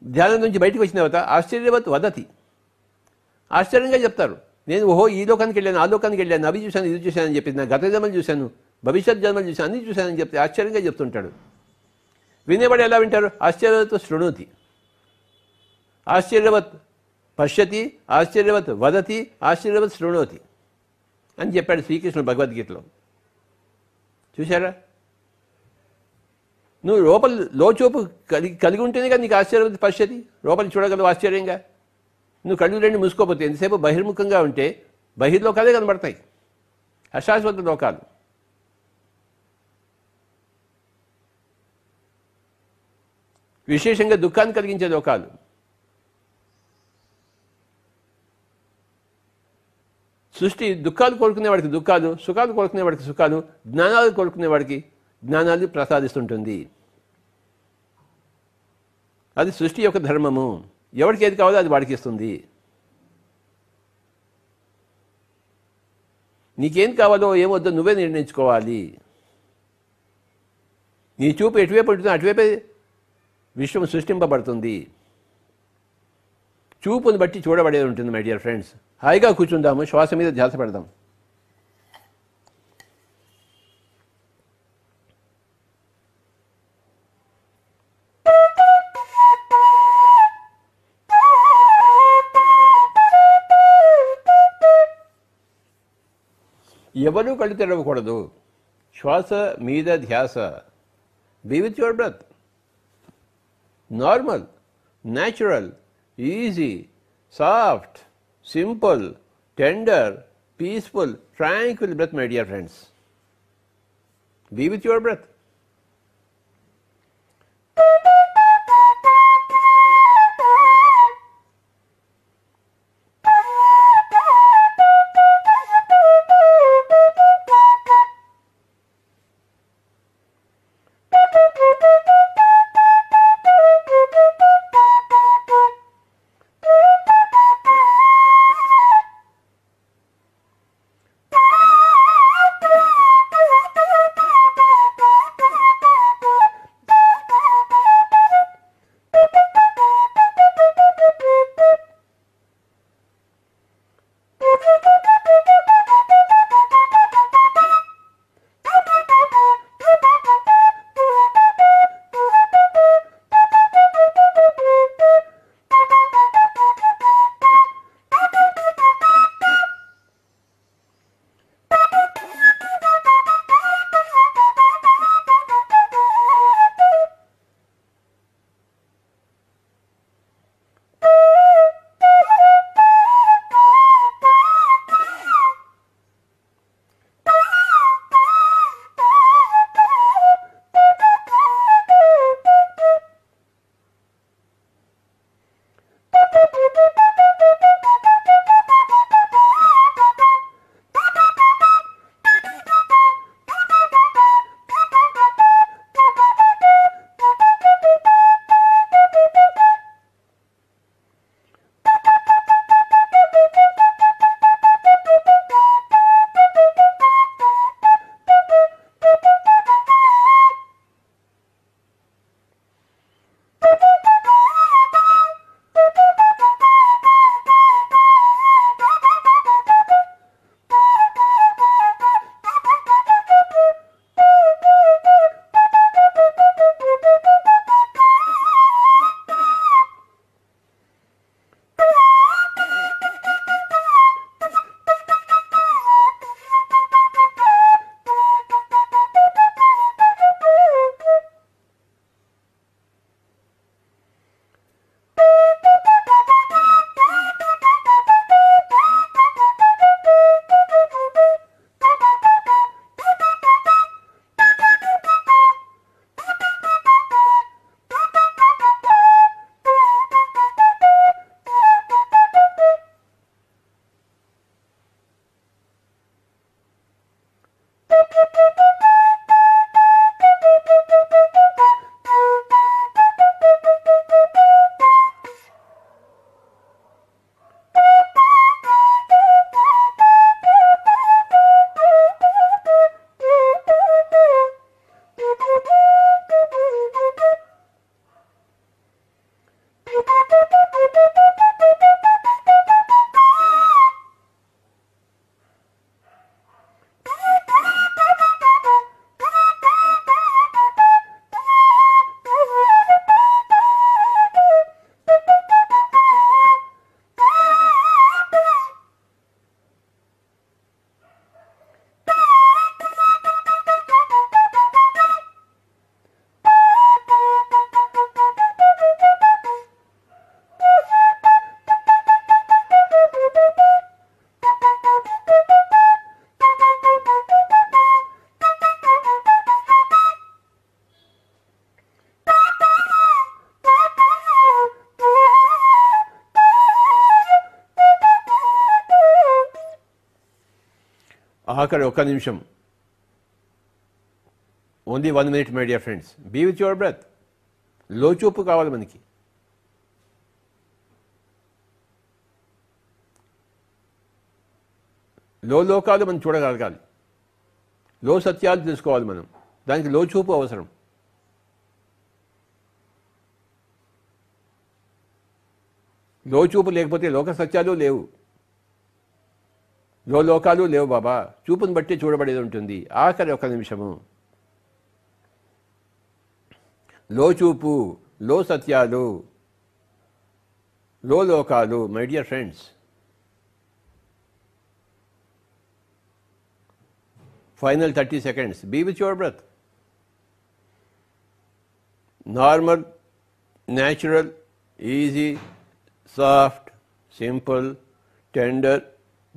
ధ్యానం నుంచి బయటకు వచ్చిన తర్వాత ఆశ్చర్యవత్ వదతి. ఆశ్చర్యంగా చెప్తారు, నేను ఈ లోకానికి వెళ్ళాను, ఆ లోకానికి వెళ్ళాను, అవి చూశాను, ఇది చూశానని చెప్పేసి, నా గత జన్మలు చూశాను, భవిష్యత్ జన్మలు చూశాను, అన్నీ చూశానని చెప్తే ఆశ్చర్యంగా చెప్తుంటాడు. వినేవాడు ఎలా వింటారు? ఆశ్చర్యవత్ శృణోతి. ఆశ్చర్యవత్ పశ్యతి, ఆశ్చర్యవత్ వదతి, ఆశ్చర్యవత్ శృణోతి అని చెప్పాడు శ్రీకృష్ణుడు భగవద్గీతలో. చూశారా? నువ్వు లోచూపు కలిగి ఉంటేనే కదా నీకు ఆశ్చర్యవత్ పశ్యతి, లోపలి చూడగలవు ఆశ్చర్యంగా. నువ్వు కళ్ళు రెండు మూసుకోపోతే, ఎంతసేపు బహిర్ముఖంగా ఉంటే బహిర్లోకాలే కనబడతాయి, అశాశ్వత లోకాలు. విశేషంగా దుఃఖాన్ని కలిగించే లోకాలు. సృష్టి దుఃఖాలు కోరుకునేవాడికి దుఃఖాలు, సుఖాలు కోరుకునేవాడికి సుఖాలు, జ్ఞానాలు కోరుకునేవాడికి జ్ఞానాలు ప్రసాదిస్తుంటుంది. అది సృష్టి యొక్క ధర్మము. ఎవరికి ఏది కావాలో అది వాడికి ఇస్తుంది. నీకేం కావాలో ఏమొద్దో నువ్వే నిర్ణయించుకోవాలి. నీ చూపు ఎటువైపు ఉంటుందో అటువైపే విశ్వం సృష్టింపబడుతుంది. చూపును బట్టి చూడబడేది ఉంటుంది మై డియర్ ఫ్రెండ్స్. హాయిగా కూర్చుందాము, శ్వాస మీద ధ్యాస పెడదాం. ఎవరూ కళ్ళు తెరవకూడదు. శ్వాస మీద ధ్యాస. Be with your breath. Normal, natural, easy, soft, simple, tender, peaceful, tranquil breath, my dear friends. Be with your breath. ఆఖరి ఒక్క నిమిషం, only 1 minute my dear friends. Be with your breath. లోచూపు కావాలి మనకి. లోకాలు మనం చూడగలగాలి, లో సత్యాలు తెలుసుకోవాలి మనం. దానికి లోచూపు అవసరం. లోచూపు లేకపోతే లోక సత్యాలు లేవు, లోకాలు లేవు బాబా. చూపుని బట్టి చూడబడేది ఉంటుంది. ఆఖరి ఒక నిమిషము. లోచూపు, లో సత్యాలు, లోకాలు. My dear friends, final 30 seconds. Be with your breath. Normal, natural, easy, soft, simple, tender,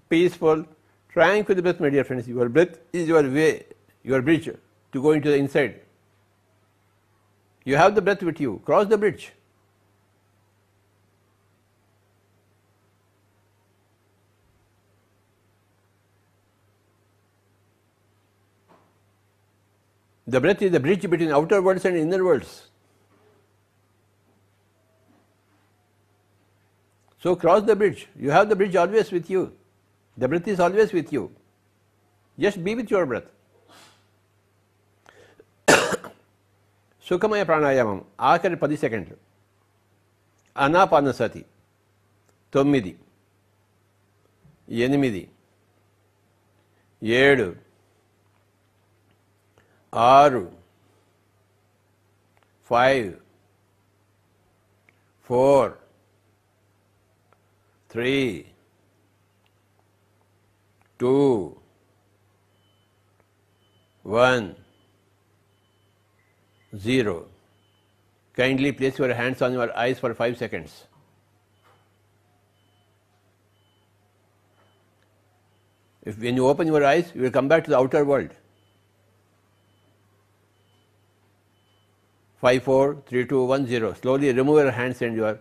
peaceful, tranquil breath, my dear friends. Your breath is your way, your bridge to go into the inside. You have the breath with you. Cross the bridge. The breath is the bridge between outer worlds and inner worlds. So cross the bridge. You have the bridge always with you. The breath is always with you. Just be with your breath. సుఖమయ ప్రాణాయామం ఆఖరి 10 సెకండ్లు. Anapanasati 9, 8, 7, 6, 5, 4, 3, 2, 1, 0. Kindly place your hands on your eyes for 5 seconds. When you open your eyes, you will come back to the outer world. 5, 4, 3, 2, 1, 0. Slowly remove your hands and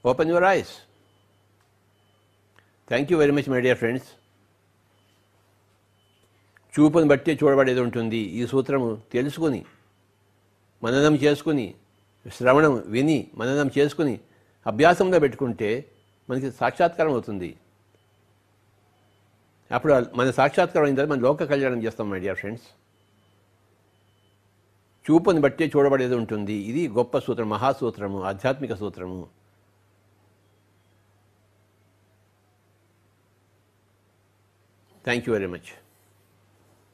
open your eyes. Thank you very much, my dear friends. చూపును బట్టి చూడబడేది ఉంటుంది. ఈ సూత్రము తెలుసుకుని మననం చేసుకుని శ్రవణం విని మననం చేసుకుని అభ్యాసంలో పెట్టుకుంటే మనకి సాక్షాత్కారం అవుతుంది. అప్పుడు మన సాక్షాత్కారం అయిన తర్వాత మన లోక కళ్యాణం చేస్తాం మై డియర్ ఫ్రెండ్స్. చూపుని బట్టి చూడబడేది ఉంటుంది. ఇది గొప్ప సూత్రం, మహాసూత్రము, ఆధ్యాత్మిక సూత్రము. Thank you very much.